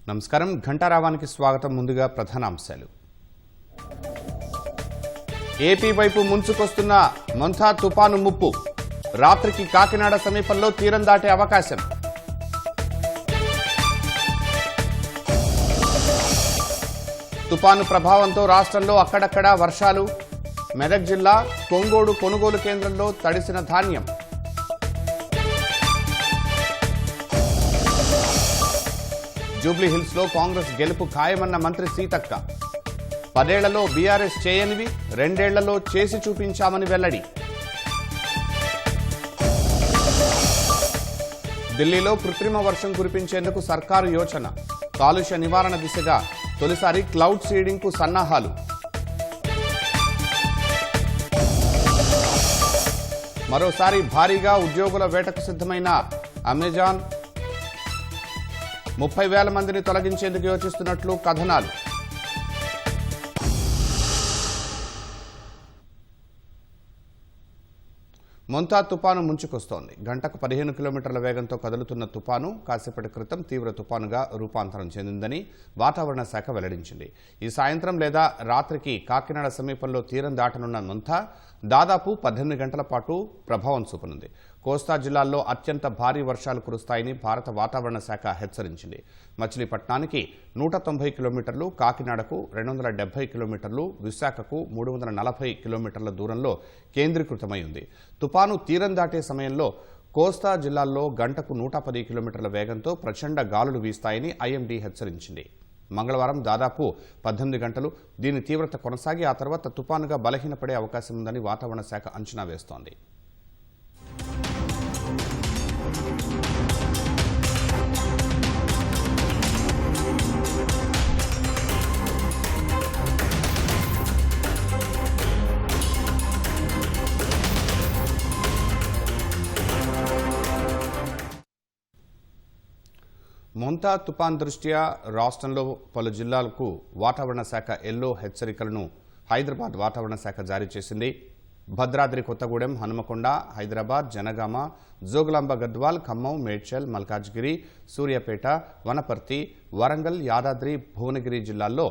నమస్కారం ఘంటారావానికి స్వాగతం. ముందుగా ప్రధానాంశాలు. ఏపీ వైపు ముంచుకొస్తున్న మొంతా తుపాను ముప్పు. రాత్రికి కాకినాడ సమీపంలో తీరం దాటే అవకాశం. తుపాను ప్రభావంతో రాష్ట్రంలో అక్కడక్కడా వర్షాలు. మెదక్ జిల్లా కొంగోడు కొనుగోలు కేంద్రంలో తడిసిన ధాన్యం. జూబ్లీ హిల్స్ లో కాంగ్రెస్ గెలుపు ఖాయమన్న మంత్రి సీతక్క. 10 ఏళ్లలో బీఆర్ఎస్ చేయనివి 2 ఏళ్లలో చేసి చూపించామని వెల్లడి. ఢిల్లీలో కృత్రిమ వర్షం కురిపించేందుకు సర్కారు యోచన. కాలుష్య నివారణ దిశగా తొలిసారి క్లౌడ్ సీడింగ్ కు సన్నాహాలు. మరోసారి భారీగా ఉద్యోగుల వేటకు సిద్ధమైన అమెజాన్. 30,000 మందిని తొలగించేందుకు యోచిస్తున్నట్లు కథనాలు. మొంతా తుపాను ముంచుకొస్తోంది. గంటకు 15 కిలోమీటర్ల వేగంతో కదులుతున్న తుపాను కాసేపటి క్రితం తీవ్ర తుపానుగా రూపాంతరం చెందిందని వాతావరణ శాఖ వెల్లడించింది. ఈ సాయంత్రం లేదా రాత్రికి కాకినాడ సమీపంలో తీరం దాటనున్న మొంతా దాదాపు 18 గంటల పాటు ప్రభావం చూపనుంది. కోస్తా జిల్లాల్లో అత్యంత భారీ వర్షాలు కురుస్తాయని భారత వాతావరణ శాఖ హెచ్చరించింది. మచిలీపట్నానికి 190 కిలోమీటర్లు, కాకినాడకు 270 కిలోమీటర్లు, విశాఖకు 340 కిలోమీటర్ల దూరంలో కేంద్రీకృతమై ఉంది. తుపాను తీరం దాటే సమయంలో కోస్తా జిల్లాల్లో గంటకు 110 కిలోమీటర్ల వేగంతో ప్రచండ గాలులు వీస్తాయని ఐఎండీ హెచ్చరించింది. మంగళవారం దాదాపు 18 గంటలు దీని తీవ్రత కొనసాగి ఆ తర్వాత తుపానుగా బలహీనపడే అవకాశం ఉందని వాతావరణ శాఖ అంచనా వేస్తోంది. మొంతా తుపాన్ దృష్ట్యా రాష్ట్రంలో పలు జిల్లాలకు వాతావరణ శాఖ ఎల్లో హెచ్చరికలను హైదరాబాద్ వాతావరణ శాఖ జారీ చేసింది. భద్రాద్రి కొత్తగూడెం, హనుమకొండ, హైదరాబాద్, జనగామ, జోగులాంబ గద్వాల్, ఖమ్మం, మేడ్చల్, మల్కాజ్గిరి, సూర్యాపేట, వనపర్తి, వరంగల్, యాదాద్రి, భువనగిరి జిల్లాల్లో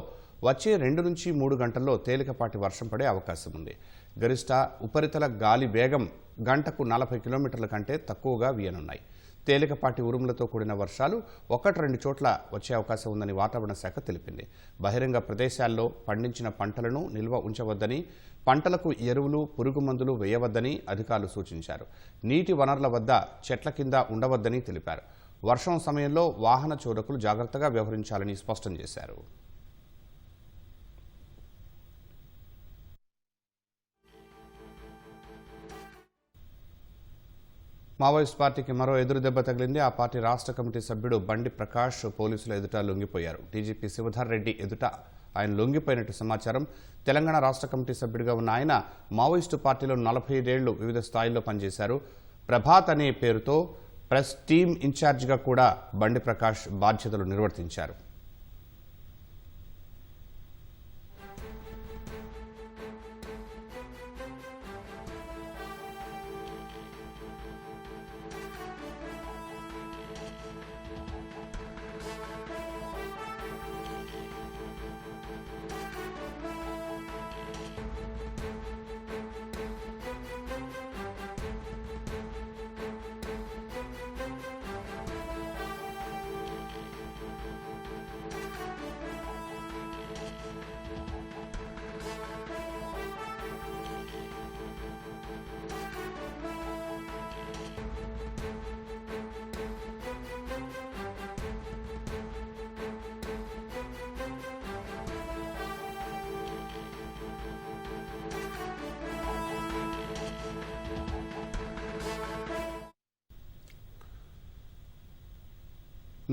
వచ్చే 2 నుంచి 3 గంటల్లో తేలికపాటి వర్షం పడే అవకాశం ఉంది. గరిష్ట ఉపరితల గాలి వేగం గంటకు 40 కిలోమీటర్ల కంటే తక్కువగా వీయనున్నాయి. తేలికపాటి ఉరుములతో కూడిన వర్షాలు 1-2 చోట్ల వచ్చే అవకాశం ఉందని వాతావరణ శాఖ తెలిపింది. బహిరంగ ప్రదేశాల్లో పండించిన పంటలను నిల్వ ఉంచవద్దని, పంటలకు ఎరువులు, పురుగు మందులు వేయవద్దని అధికారులు సూచించారు. నీటి వనరుల వద్ద చెట్ల కింద ఉండవద్దని తెలిపారు. వర్షం సమయంలో వాహన చోదకులు జాగ్రత్తగా వ్యవహరించాలని స్పష్టం చేశారు. మావోయిస్ట్ పార్టీకి మరో ఎదురు దెబ్బ తగిలింది. ఆ పార్టీ రాష్ట్ర కమిటీ సభ్యుడు బండి ప్రకాష్ పోలీసుల ఎదుట లొంగిపోయారు. డీజీపీ శివధర్ రెడ్డి ఎదుట ఆయన లొంగిపోయినట్టు సమాచారం. తెలంగాణ రాష్ట్ర కమిటీ సభ్యుడిగా ఉన్న ఆయన మావోయిస్టు పార్టీలో 45 ఏళ్లు వివిధ స్థాయిల్లో పనిచేశారు. ప్రభాత్ అనే పేరుతో ప్రెస్ టీమ్ ఇన్ఛార్జిగా కూడా బండి ప్రకాష్ బాధ్యతలు నిర్వర్తించారు.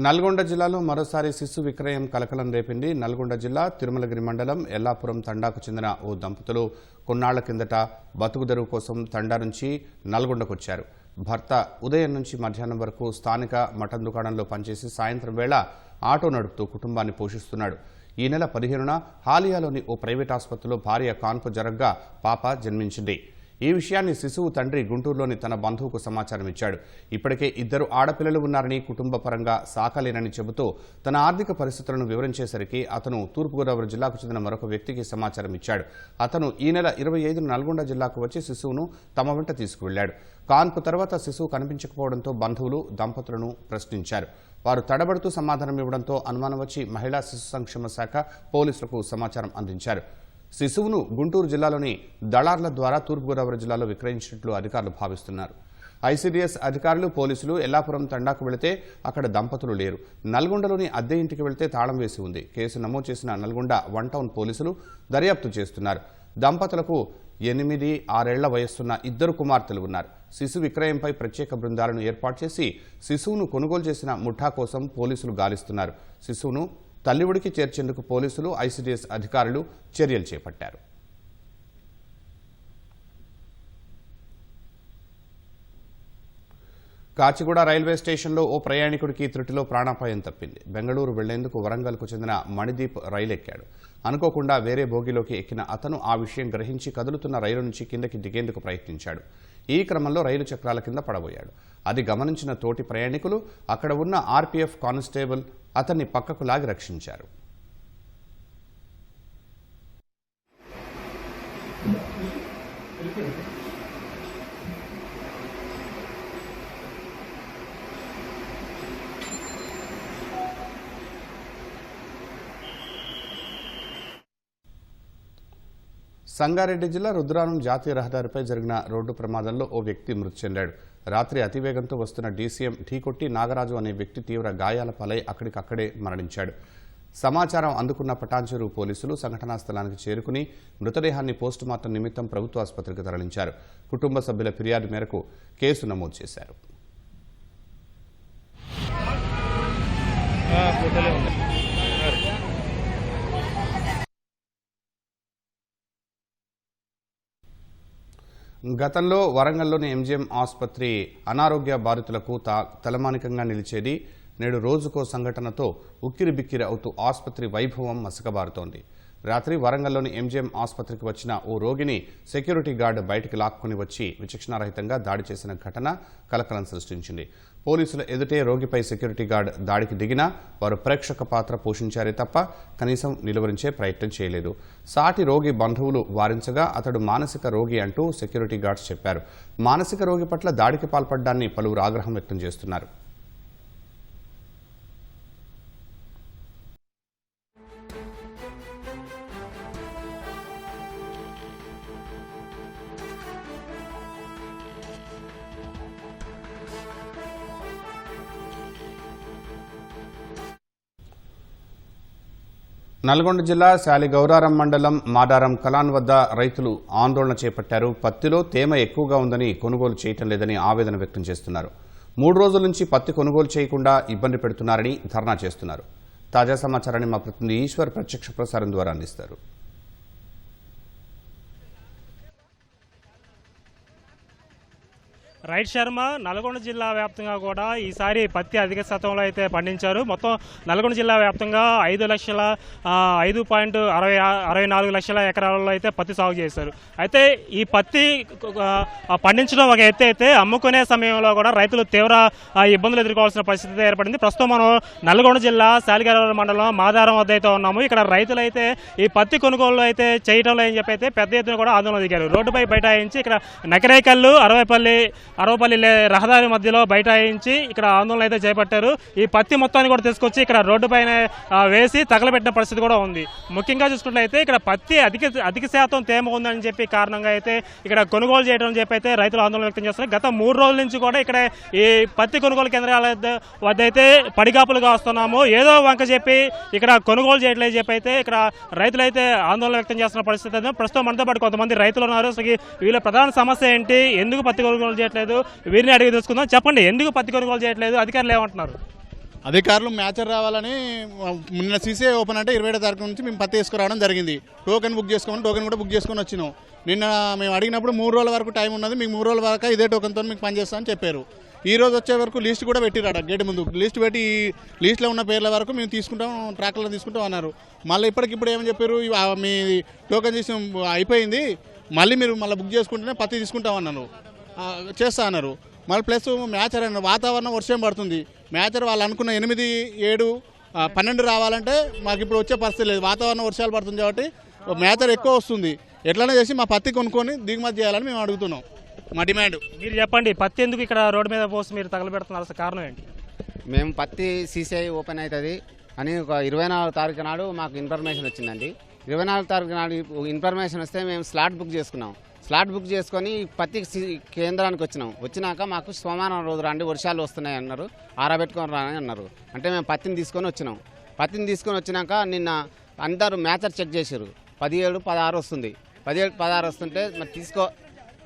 నల్గొండ జిల్లాలో మరోసారి శిశు విక్రయం కలకలం రేపింది. నల్గొండ జిల్లా తిరుమలగిరి మండలం ఎల్లాపురం తండాకు చెందిన ఓ దంపతులు కొన్నాళ్ల కిందట బతుకుదెరువు కోసం తండా నుంచి నల్గొండకొచ్చారు. భర్త ఉదయం నుంచి మధ్యాహ్నం వరకు స్థానిక మటన్ దుకాణంలో పనిచేసి సాయంత్రం వేళ ఆటో నడుపుతూ కుటుంబాన్ని పోషిస్తున్నాడు. ఈ నెల 15న హాలియాలోని ఓ ప్రైవేట్ ఆసుపత్రిలో భార్య కాన్పు జరగ్గా పాప జన్మించింది. ఈ విషయాన్ని శిశువు తండ్రి గుంటూరులోని తన బంధువుకు సమాచారం ఇచ్చాడు. ఇప్పటికే 2 ఆడపిల్లలు ఉన్నారని, కుటుంబ పరంగా సాకలేనని చెబుతూ తన ఆర్థిక పరిస్థితులను వివరించేసరికి అతను తూర్పుగోదావరి జిల్లాకు చెందిన మరొక వ్యక్తికి సమాచారం ఇచ్చాడు. అతను ఈ నెల 25న నల్గొండ జిల్లాకు వచ్చి శిశువును తమ వెంట తీసుకువెళ్లాడు. కాన్పు తర్వాత శిశువు కనిపించకపోవడంతో బంధువులు దంపతులను ప్రశ్నించారు. వారు తడబడుతూ సమాధానం ఇవ్వడంతో అనుమానం వచ్చి మహిళా శిశు సంక్షేమ శాఖ పోలీసులకు సమాచారం అందించారు. శిశువును గుంటూరు జిల్లాలోని దళార్ల ద్వారా తూర్పుగోదావరి జిల్లాలో విక్రయించినట్లు అధికారులు భావిస్తున్నారు. ఐసీడీఎస్ అధికారులు, పోలీసులు ఎల్లాపురం తండాకు వెళితే అక్కడ దంపతులు లేరు. నల్గొండలోని అద్దె ఇంటికి వెళితే తాళం వేసి ఉంది. కేసు నమోదు చేసిన నల్గొండ 1 టౌన్ పోలీసులు దర్యాప్తు చేస్తున్నారు. దంపతులకు 8, 6 ఏళ్ల వయస్సున్న 2 కుమార్తెలు ఉన్నారు. శిశు విక్రయంపై ప్రత్యేక బృందాలను ఏర్పాటు చేసి శిశువును కొనుగోలు చేసిన ముఠా కోసం పోలీసులు గాలిస్తున్నారు. శిశువును తల్లివుడికి చేర్చేందుకు పోలీసులు, ఐసీడీఎస్ అధికారులు చర్యలు చేపట్టారు. కాచిగూడ రైల్వే స్టేషన్లో ఓ ప్రయాణికుడికి త్రుటిలో ప్రాణాపాయం తప్పింది. బెంగళూరు వెళ్లేందుకు వరంగల్కు చెందిన మణిదీప్ రైలు ఎక్కాడు. అనుకోకుండా వేరే బోగిలోకి ఎక్కిన అతను ఆ విషయం గ్రహించి కదులుతున్న రైలు నుంచి కిందకి దిగేందుకు ప్రయత్నించాడు. ఈ క్రమంలో రైలు చక్రాల కింద పడబోయాడు. అది గమనించిన తోటి ప్రయాణికులు, అక్కడ ఉన్న ఆర్పీఎఫ్ కానిస్టేబుల్ అతన్ని పక్కకు లాగి రక్షించారు. సంగారెడ్డి జిల్లా రుద్రానం జాతీయ రహదారిపై జరిగిన రోడ్డు ప్రమాదంలో ఓ వ్యక్తి మృతి చెందాడు. రాత్రి అతివేగంతో వస్తున్న డీసీఎం ఢీకొట్టి నాగరాజు అనే వ్యక్తి తీవ్ర గాయాల పాలై అక్కడికక్కడే మరణించాడు. సమాచారం అందుకున్న పటాన్చెరు పోలీసులు సంఘటనా స్థలానికి చేరుకుని మృతదేహాన్ని పోస్టుమార్టం నిమిత్తం ప్రభుత్వ ఆసుపత్రికి తరలించారు. కుటుంబ సభ్యుల ఫిర్యాదు మేరకు కేసు నమోదు చేశారు. గతంలో వరంగల్లోని ఎంజీఎం ఆసుపత్రి అనారోగ్య బాధితులకు తలమానికంగా నిలిచేది. నేడు రోజుకో సంఘటనతో ఉక్కిరిబిక్కిరి అవుతూ ఆసుపత్రి వైభవం మసకబారుతోంది. రాత్రి వరంగల్లోని ఎంజీఎం ఆసుపత్రికి వచ్చిన ఓ రోగిని సెక్యూరిటీ గార్డు బయటికి లాక్కుని వచ్చి విచక్షణారహితంగా దాడి చేసిన ఘటన కలకలం సృష్టించింది. పోలీసుల ఎదుటే రోగిపై సెక్యూరిటీ గార్డ్ దాడికి దిగినా వారు ప్రేక్షక పాత్ర పోషించారే తప్ప కనీసం నిలువరించే ప్రయత్నం చేయలేదు. సాటి రోగి బంధువులు వారించగా అతడు మానసిక రోగి అంటూ సెక్యూరిటీ గార్డ్స్ చెప్పారు. మానసిక రోగి పట్ల దాడికి పాల్పడ్డాన్ని పలువురు ఆగ్రహం వ్యక్తం చేస్తున్నారు. నల్గొండ జిల్లా శాలిగౌరారం మండలం మాడారం కలాన్ వద్ద రైతులు ఆందోళన చేపట్టారు. పత్తిలో తేమ ఎక్కువగా ఉందని కొనుగోలు చేయటం లేదని ఆవేదన వ్యక్తం చేస్తున్నారు. 3 రోజుల నుంచి పత్తి కొనుగోలు చేయకుండా ఇబ్బంది పెడుతున్నారని ధర్నా చేస్తున్నారు. తాజా సమాచారాన్ని మా ప్రతినిధి ఈశ్వర్ ప్రత్యక్ష ప్రసారం ద్వారా అందిస్తారు. రైట్ శర్మ, నల్గొండ జిల్లా వ్యాప్తంగా కూడా ఈసారి పత్తి అధిక శాతంలో అయితే పండించారు. మొత్తం నల్గొండ జిల్లా వ్యాప్తంగా 5,64 లక్షల ఎకరాలలో అయితే పత్తి సాగు చేశారు. అయితే ఈ పత్తి పండించడం ఒక ఎత్తు అయితే అమ్ముకునే సమయంలో కూడా రైతులు తీవ్ర ఇబ్బందులు ఎదుర్కోవాల్సిన పరిస్థితి ఏర్పడింది. ప్రస్తుతం మనం నల్గొండ జిల్లా శాలిగౌరారం మండలం మాదారం వద్ద అయితే ఉన్నాము. ఇక్కడ రైతులు అయితే ఈ పత్తి కొనుగోలు అయితే చేయడంలో అని చెప్పి అయితే పెద్ద ఎత్తున కూడా ఆందోళన దిగారు. రోడ్డుపై బైఠాయించి ఇక్కడ నకరేకల్లు అరవపల్లి రహదారి మధ్యలో బైఠాయించి ఇక్కడ ఆందోళన అయితే చేపట్టారు. ఈ పత్తి మొత్తాన్ని కూడా తీసుకొచ్చి ఇక్కడ రోడ్డు పైన వేసి తగలబెట్టిన పరిస్థితి కూడా ఉంది. ముఖ్యంగా చూసుకున్నట్లయితే ఇక్కడ పత్తి అధిక శాతం తేమ ఉందని చెప్పి కారణంగా అయితే ఇక్కడ కొనుగోలు చేయడం చెప్పి అయితే రైతులు ఆందోళన వ్యక్తం చేస్తారు. గత 3 రోజుల నుంచి కూడా ఇక్కడ ఈ పత్తి కొనుగోలు కేంద్రాల వద్ద అయితే పడిగాపులుగా వస్తున్నాము, ఏదో వంక చెప్పి ఇక్కడ కొనుగోలు చేయట్లేదు చెప్పి అయితే ఇక్కడ రైతులు అయితే ఆందోళన వ్యక్తం చేస్తున్న పరిస్థితి. ప్రస్తుతం మనతో పాటు కొంతమంది రైతులు ఉన్నారు. వీళ్ళ ప్రధాన సమస్య ఏంటి, ఎందుకు పత్తి కొనుగోలు చేయట్లేదు, వీరిని అడిగి తెలుసుకుందాం. చెప్పండి, ఎందుకు పత్తి కొనుగోలు చేయట్లేదు, అధికారులు ఏమంటున్నారు? అధికారులు మ్యాచర్ రావాలని నిన్న సీసీ ఓపెన్ అంటే 27వ తారీఖు నుంచి మేము పత్తి వేసుకురావడం జరిగింది. టోకెన్ బుక్ చేసుకోమని టోకెన్ కూడా బుక్ చేసుకొని వచ్చినాం. నిన్న మేము అడిగినప్పుడు 3 రోజుల వరకు టైం ఉన్నది, మీకు 3 రోజుల వరకు ఇదే టోకెన్తో మీకు పనిచేస్తామని చెప్పారు. ఈ రోజు వచ్చే వరకు లిస్ట్ కూడా పెట్టిరాడ గేట్ ముందు లిస్ట్ పెట్టి ఈ లిస్ట్లో ఉన్న పేర్ల వరకు మేము తీసుకుంటాం, ట్రాక్టర్లో తీసుకుంటాం అన్నారు. మళ్ళీ ఇప్పటికిప్పుడు ఏమని చెప్పారు, మీ టోకెన్ చేసి అయిపోయింది, మళ్ళీ మీరు మళ్ళీ బుక్ చేసుకుంటేనే పత్తి తీసుకుంటామన్నారు, చేస్తా అన్నారు. మళ్ళీ ప్లస్ మ్యాచర్ అన్నారు, వాతావరణం వర్షం పడుతుంది. మ్యాచర్ వాళ్ళు అనుకున్న 8, 7, 12 రావాలంటే మాకు ఇప్పుడు వచ్చే పరిస్థితి లేదు. వాతావరణం వర్షాలు పడుతుంది కాబట్టి మ్యాచర్ ఎక్కువ వస్తుంది. ఎట్లనే చేసి మా పత్తి కొనుక్కొని దిగుమతి చేయాలని మేము అడుగుతున్నాం. మా డిమాండ్. మీరు చెప్పండి, పత్తి ఎందుకు ఇక్కడ రోడ్డు మీద పోసి మీరు తగలబెడుతున్నారు, అసలు కారణం ఏంటి? మేము పత్తి CCI ఓపెన్ అవుతుంది అని ఒక 24వ తారీఖు నాడు మాకు ఇన్ఫర్మేషన్ వచ్చిందండి. 24వ తారీఖు నాడు ఇన్ఫర్మేషన్ వస్తే మేము స్లాట్ బుక్ చేసుకున్నాం. స్లాట్ బుక్ చేసుకొని పత్తి కేంద్రానికి వచ్చినాక మాకు సోమవారం రోజు రండి, వర్షాలు వస్తున్నాయి అన్నారు, ఆరబెట్టుకొని రాని అన్నారు. అంటే మేము పత్తిని తీసుకొని వచ్చినాం. పత్తిని తీసుకొని వచ్చినాక నిన్న అందరూ మ్యాచర్ చెక్ చేశారు. 17, 16 వస్తుంది. 17, 16 వస్తుంటే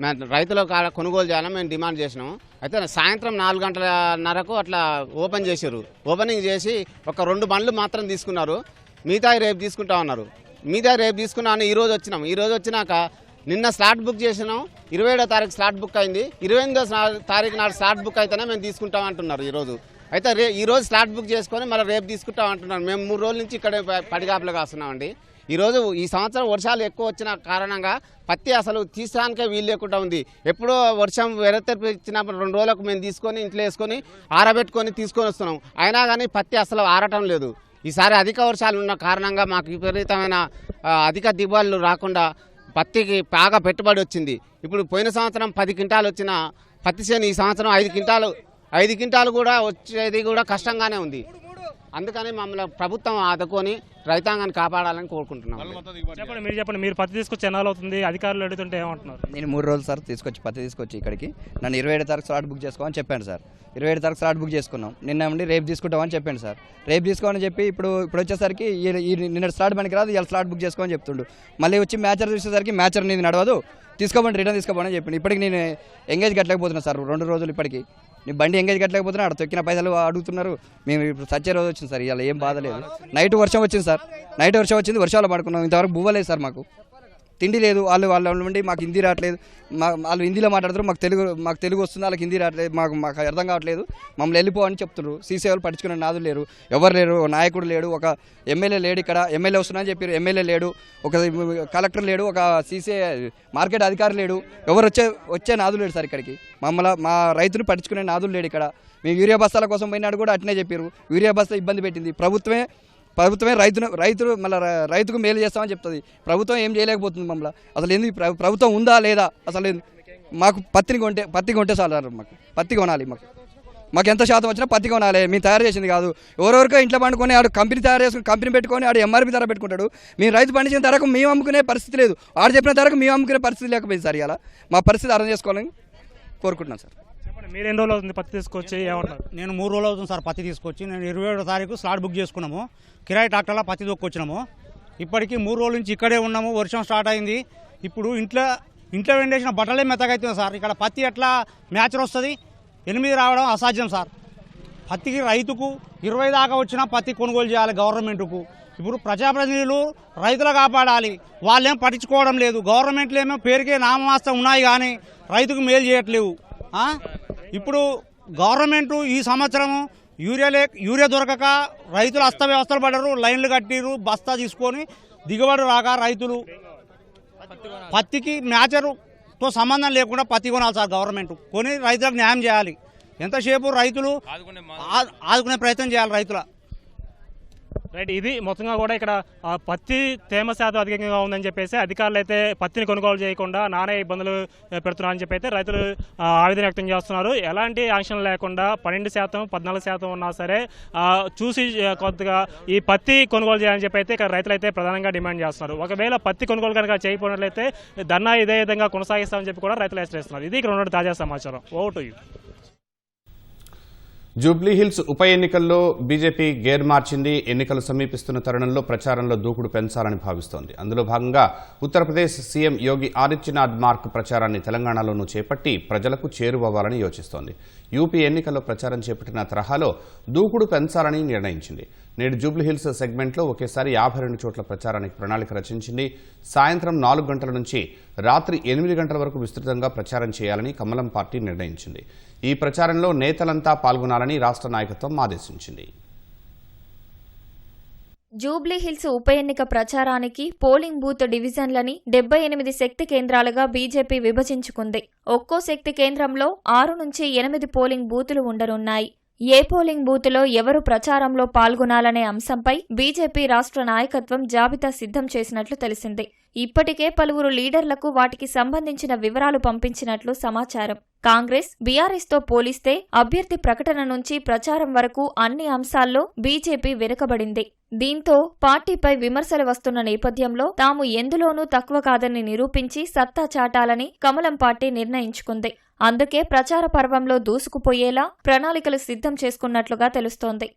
మరి రైతుల కాడ కొనుగోలు చేయాలని మేము డిమాండ్ చేసినాము. అయితే సాయంత్రం 4 గంటలన్నరకు అట్లా ఓపెన్ చేశారు. ఓపెనింగ్ చేసి ఒక 2 బండ్లు మాత్రం తీసుకున్నారు. మిగతా రేపు తీసుకుంటా ఉన్నారు. మిగతా రేపు తీసుకున్నాను. ఈరోజు వచ్చినాం. ఈరోజు వచ్చినాక నిన్న స్లాట్ బుక్ చేసినాం. 27వ తారీఖు స్లాట్ బుక్ అయింది. 28వ తారీఖు నాడు స్లాట్ బుక్ అయితేనే మేము తీసుకుంటాం అంటున్నారు ఈరోజు. అయితే ఈరోజు స్లాట్ బుక్ చేసుకొని మళ్ళీ రేపు తీసుకుంటాం అంటున్నారు. మేము 3 రోజుల నుంచి ఇక్కడే పడిగాపులు కాస్తున్నామండి. ఈరోజు ఈ సంవత్సరం వర్షాలు ఎక్కువ వచ్చిన కారణంగా పత్తి అసలు తీసడానికే వీలు లేకుండా ఉంది. ఎప్పుడో వర్షం వెరతెరిపించినప్పుడు 2 రోజులకు మేము తీసుకొని ఇంట్లో వేసుకొని ఆరబెట్టుకొని తీసుకొని వస్తున్నాం. అయినా కానీ పత్తి అసలు ఆరటం లేదు. ఈసారి అధిక వర్షాలు ఉన్న కారణంగా మాకు విపరీతమైన అధిక దిగుబడులు రాకుండా పత్తికి బాగా పెట్టుబడి వచ్చింది. ఇప్పుడు పోయిన సంవత్సరం 10 క్వింటాలు వచ్చిన పత్తి చేను ఈ సంవత్సరం 5 క్వింటాలు కూడా వచ్చేది కూడా కష్టంగానే ఉంది. అందుకని మమ్మల్ని ప్రభుత్వం ఆదుకొని రైతాంగాన్ని కాపాడాలని కోరుకుంటున్నాం. చెప్పండి, మీరు పత్తి తీసుకొచ్చి ఎన్నాళ్ళు అవుతుంది? అధికారులు అడుగుతుంటే ఏమంటున్నారు? నేను 3 రోజులు సార్ పత్తి తీసుకొచ్చి ఇక్కడికి నన్ను 27వ తారీఖు స్లాట్ బుక్ చేసుకోమని చెప్పాను సార్. 27వ తారీఖు స్లాట్ బుక్ చేసుకున్నాం. నిన్న ఉండి రేపు తీసుకుంటామని చెప్పాను సార్. రేపు తీసుకోమని చెప్పి ఇప్పుడు వచ్చేసరికి నిన్న స్లాట్ మనకి రాదు, ఇవాళ స్లాట్ బుక్ చేసుకోమని చెప్తుండు. మళ్ళీ వచ్చి మ్యాచర్ చూసేసరికి మ్యాచర్ నీది నడవదు, తీసుకోమని రిటర్న్ తీసుకోమని చెప్పిండు. ఇప్పటికి నేను ఎంగేజ్ కట్టలేకపోతున్నాను సార్. 2 రోజులు ఇప్పటికి నీ బండి ఎంగేజ్ కట్టలేకపోతున్నా, అక్కడ తొక్కిన పైసలు అడుగుతున్నారు. మేము ఇప్పుడు సచ్చే రోజు వచ్చింది సార్. ఇలా ఏం బాధ లేదు. నైట్ వర్షం వచ్చింది సార్. నైట్ వర్షం వచ్చింది, వర్షాలు పడుకున్నాం. ఇంతవరకు బువ్వలేదు సార్. మాకు తిండి లేదు. వాళ్ళ నుండి మాకు హిందీ రావట్లేదు. వాళ్ళు హిందీలో మాట్లాడుతారు, మాకు తెలుగు వస్తుంది, వాళ్ళకి హిందీ రావట్లేదు. మాకు అర్థం కావట్లేదు. మమ్మల్ని వెళ్ళిపోవని చెప్తున్నారు. CCI వాళ్ళు పట్టించుకునే నాదులు లేరు, ఎవరు లేరు, నాయకుడు లేడు, ఒక ఎమ్మెల్యే లేడు. ఇక్కడ ఎమ్మెల్యే వస్తున్నారని చెప్పారు, ఎమ్మెల్యే లేడు, ఒక కలెక్టర్ లేడు, ఒక CCI మార్కెట్ అధికారి లేడు, ఎవరు వచ్చే నాదులు లేడు సార్ ఇక్కడికి. మా రైతులు పట్టించుకునే నాదులు లేడు ఇక్కడ. మేము యూరియా బస్తాల కోసం పోయినాడు కూడా అట్నే చెప్పారు. యూరియా బస్తా ఇబ్బంది పెట్టింది. ప్రభుత్వమే రైతులు మళ్ళీ రైతుకు మేలు చేస్తామని చెప్తుంది. ప్రభుత్వం ఏం చేయలేకపోతుంది మమ్మల్ని. అసలు ఎందుకు ప్రభుత్వం ఉందా లేదా? అసలు మాకు పత్తి కొంటే చాలు. మాకు పత్తి కొనాలి. మాకు ఎంత శాతం వచ్చినా పత్తి కొనాలి. మేము తయారు చేసింది కాదు. ఎవరెవరికో ఇంట్లో పండుకొని ఆడు కంపెనీ తయారు చేసుకుని కంపెనీ పెట్టుకొని ఆడు MRP ధర పెట్టుకుంటాడు. మేము రైతు పండించిన ధరకు మేము అమ్ముకునే పరిస్థితి లేదు. ఆడు చెప్పిన ధరకు మేము అమ్ముకునే పరిస్థితి లేకపోయింది సార్. ఇలా మా పరిస్థితి అర్థం చేసుకోవాలని కోరుకుంటున్నాను సార్. మీరు ఎన్ని రోజులు అవుతుంది పత్తి తీసుకొచ్చి? ఏమంటారు? నేను 3 రోజులు అవుతుంది సార్ పత్తి తీసుకొచ్చి. నేను 27వ తారీఖు స్లాట్ బుక్ చేసుకున్నాము. కిరాయి ట్రాక్టర్లో పత్తి దొక్కొచ్చినాము. ఇప్పటికీ 3 రోజుల నుంచి ఇక్కడే ఉన్నాము. వర్షం స్టార్ట్ అయింది. ఇప్పుడు ఇంట్లో వెండేసిన బట్టలే మెత్తగవుతుంది సార్. ఇక్కడ పత్తి ఎట్లా మ్యాచర్ వస్తుంది? 8 రావడం అసాధ్యం సార్. పత్తికి రైతుకు 20 దాకా వచ్చినా పత్తి కొనుగోలు చేయాలి గవర్నమెంట్కు. ఇప్పుడు ప్రజాప్రతినిధులు రైతులు కాపాడాలి. వాళ్ళేం పట్టించుకోవడం లేదు. గవర్నమెంట్లు ఏమో పేరుకే నామమాస్తం ఉన్నాయి కానీ రైతుకు మేలు చేయట్లేవు. ఇప్పుడు గవర్నమెంట్ ఈ సంవత్సరం యూరియా దొరకక రైతులు అస్తవ్యవస్థలు పడ్డారు. లైన్లు కట్టిరు, బస్తా తీసుకొని దిగుబడి రాక రైతులు పత్తికి మ్యాచర్తో సంబంధం లేకుండా పత్తి కొనాలి సార్. గవర్నమెంట్ కొని రైతులకు న్యాయం చేయాలి. ఎంతసేపు రైతులు ఆదుకునే ప్రయత్నం చేయాలి రైతుల. రైట్, ఇది మొత్తంగా కూడా ఇక్కడ పత్తి తేమ శాతం అధికంగా ఉందని చెప్పేసి అధికారులు అయితే పత్తిని కొనుగోలు చేయకుండా నానా ఇబ్బందులు పెడుతున్నారని చెప్పి అయితే రైతులు ఆవేదన వ్యక్తం చేస్తున్నారు. ఎలాంటి ఆంక్షలు లేకుండా 12%, 14% ఉన్నా సరే చూసి కొద్దిగా ఈ పత్తి కొనుగోలు చేయాలని చెప్పి అయితే ఇక్కడ రైతులు అయితే ప్రధానంగా డిమాండ్ చేస్తున్నారు. ఒకవేళ పత్తి కొనుగోలు కనుక చేయకపోయినట్లయితే ధర్నా ఇదే విధంగా కొనసాగిస్తామని చెప్పి కూడా రైతులు హెచ్చరిస్తున్నారు. ఇది ఇక్కడ ఉన్న తాజా సమాచారం. Over to you. జూబ్లీహిల్స్ ఉప ఎన్నికల్లో బీజేపీ గేర్ మార్చింది. ఎన్నికలు సమీపిస్తున్న తరుణంలో ప్రచారంలో దూకుడు పెంచాలని భావిస్తోంది. అందులో భాగంగా ఉత్తరప్రదేశ్ సీఎం యోగి ఆదిత్యనాథ్ మార్క్ ప్రచారాన్ని తెలంగాణలోనూ చేపట్టి ప్రజలకు చేరువవ్వాలని యోచిస్తోంది. యూపీ ఎన్నికల్లో ప్రచారం చేపట్టిన తరహాలో దూకుడు పెంచాలని నిర్ణయించింది. నేడు జూబ్లీహిల్స్ సెగ్మెంట్లో ఒకేసారి 52 చోట్ల ప్రచారానికి ప్రణాళిక రచించింది. సాయంత్రం 4 గంటల నుంచి రాత్రి 8 గంటల వరకు విస్తృతంగా ప్రచారం చేయాలని కమలం పార్టీ నిర్ణయించింది. ఈ ప్రచారంలో నేతలంతా పాల్గొనాలని రాష్ట్ర నాయకత్వం ఆదేశించింది. జూబ్లీహిల్స్ ఉప ఎన్నిక ప్రచారానికి పోలింగ్ బూత్ డివిజన్లని 78 శక్తి కేంద్రాలుగా బీజేపీ విభజించుకుంది. ఒక్కో శక్తి కేంద్రంలో 6 నుంచి 8 పోలింగ్ బూతులు ఉండనున్నాయి. ఏ పోలింగ్ బూతులో ఎవరు ప్రచారంలో పాల్గొనాలనే అంశంపై బీజేపీ రాష్ట్ర నాయకత్వం జాబితా సిద్ధం చేసినట్లు తెలిసింది. ఇప్పటికే పలువురు లీడర్లకు వాటికి సంబంధించిన వివరాలు పంపించినట్లు సమాచారం. కాంగ్రెస్, బీఆర్ఎస్తో పోలిస్తే అభ్యర్థి ప్రకటన నుంచి ప్రచారం వరకు అన్ని అంశాల్లో బీజేపీ వెనుకబడింది. దీంతో పార్టీపై విమర్శలు వస్తున్న నేపథ్యంలో తాము ఎందులోనూ తక్కువ కాదని నిరూపించి సత్తా చాటాలని కమలం పార్టీ నిర్ణయించుకుంది. అందుకే ప్రచార పర్వంలో దూసుకుపోయేలా ప్రణాళికలు సిద్ధం చేసుకున్నట్లుగా తెలుస్తోంది.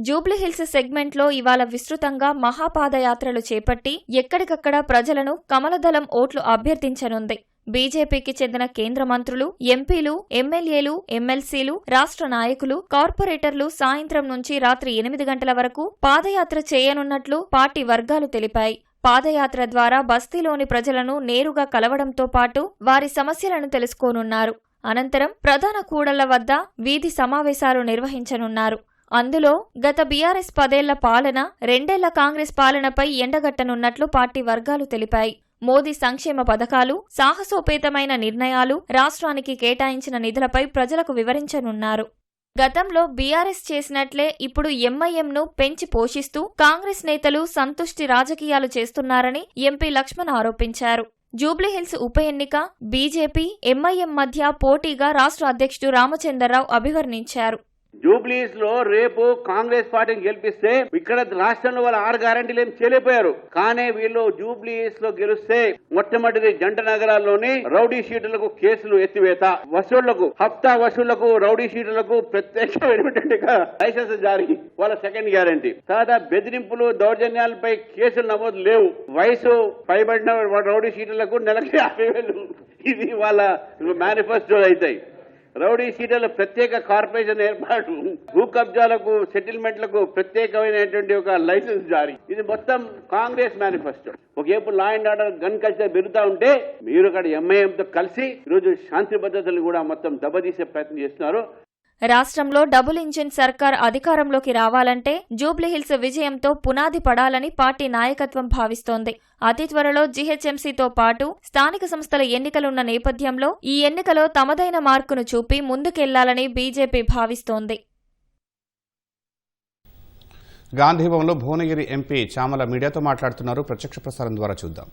జూబ్లీహిల్స్ సెగ్మెంట్లో ఇవాళ విస్తృతంగా మహాపాదయాత్రలు చేపట్టి ఎక్కడికక్కడ ప్రజలను కమలదళం ఓట్లు అభ్యర్థించనుంది. బీజేపీకి చెందిన కేంద్ర మంత్రులు, ఎంపీలు, ఎమ్మెల్యేలు, ఎమ్మెల్సీలు, రాష్ట్ర నాయకులు, కార్పొరేటర్లు సాయంత్రం నుంచి రాత్రి 8 గంటల వరకు పాదయాత్ర చేయనున్నట్లు పార్టీ వర్గాలు తెలిపాయి. పాదయాత్ర ద్వారా బస్తీలోని ప్రజలను నేరుగా కలవడంతో పాటు వారి సమస్యలను తెలుసుకోనున్నారు. అనంతరం ప్రధాన కూడళ్ల వద్ద వీధి సమావేశాలు నిర్వహించనున్నారు. అందులో గత బీఆర్ఎస్ 10 ఏళ్ల పాలన, 2 ఏళ్ల కాంగ్రెస్ పాలనపై ఎండగట్టనున్నట్లు పార్టీ వర్గాలు తెలిపాయి. మోదీ సంక్షేమ పథకాలు, సాహసోపేతమైన నిర్ణయాలు, రాష్ట్రానికి కేటాయించిన నిధులపై ప్రజలకు వివరించనున్నారు. గతంలో బీఆర్ఎస్ చేసినట్లే ఇప్పుడు ఎంఐఎంను పెంచి పోషిస్తూ కాంగ్రెస్ నేతలు సంతుష్టి రాజకీయాలు చేస్తున్నారని ఎంపీ లక్ష్మణ్ ఆరోపించారు. జూబ్లీహిల్స్ ఉప ఎన్నిక బీజేపీ, ఎంఐఎం మధ్య పోటీగా రాష్ట్ర అధ్యక్షుడు రామచంద్రరావు అభివర్ణించారు. జూబ్లీస్ లో రేపు కాంగ్రెస్ పార్టీని గెలిపిస్తే ఇక్కడ రాష్ట్రంలో వాళ్ళ 6 గ్యారంటీలు ఏం చేయలేకపోయారు. కానీ వీళ్ళు జూబ్లీస్ లో గెలిస్తే మొట్టమొదటి జంట నగరాల్లోని రౌడీ షీటర్లకు కేసులు ఎత్తివేత, వసూళ్లకు హప్తా వసూళ్లకు రౌడీ షీటర్లకు ప్రత్యేకమైనటువంటి లైసెన్స్ జారీ, వాళ్ళ సెకండ్ గ్యారంటీ. తర్వాత బెదిరింపులు, దౌర్జన్యాలపై కేసులు నమోదు లేవు. వయసు పైబడిన రౌడీ షీటర్లకు నెలకు 50,000 ఇది వాళ్ళ మేనిఫెస్టో అవుతాయి. రౌడీ సీట్ల ప్రత్యేక కార్పొరేషన్ ఏర్పాటు, భూ కబ్జాలకు, సెటిల్మెంట్లకు ప్రత్యేకమైనటువంటి ఒక లైసెన్స్ జారీ. ఇది మొత్తం కాంగ్రెస్ మేనిఫెస్టో. ఒకవైపు law and order, gun culture పెరుగుతా ఉంటే మీరు అక్కడ ఎంఐఎంతో కలిసి ఈరోజు శాంతి భద్రతలు కూడా మొత్తం దెబ్బతీసే ప్రయత్నం చేస్తున్నారు. రాష్ట్రంలో డబుల్ ఇంజిన్ సర్కార్ అధికారంలోకి రావాలంటే జూబ్లీహిల్స్ విజయంతో పునాది పడాలని పార్టీ నాయకత్వం భావిస్తోంది. అతి త్వరలో జీహెచ్ఎంసీతో పాటు స్థానిక సంస్థల ఎన్నికలున్న నేపథ్యంలో ఈ ఎన్నికలో తమదైన మార్కును చూపి ముందుకెళ్లాలని బీజేపీ భావిస్తోంది. గాంధీభవన్లో భువనగిరి ఎంపీ చామల మీడియాతో మాట్లాడుతున్నారు. ప్రత్యక్ష ప్రసారం ద్వారా చూద్దాం.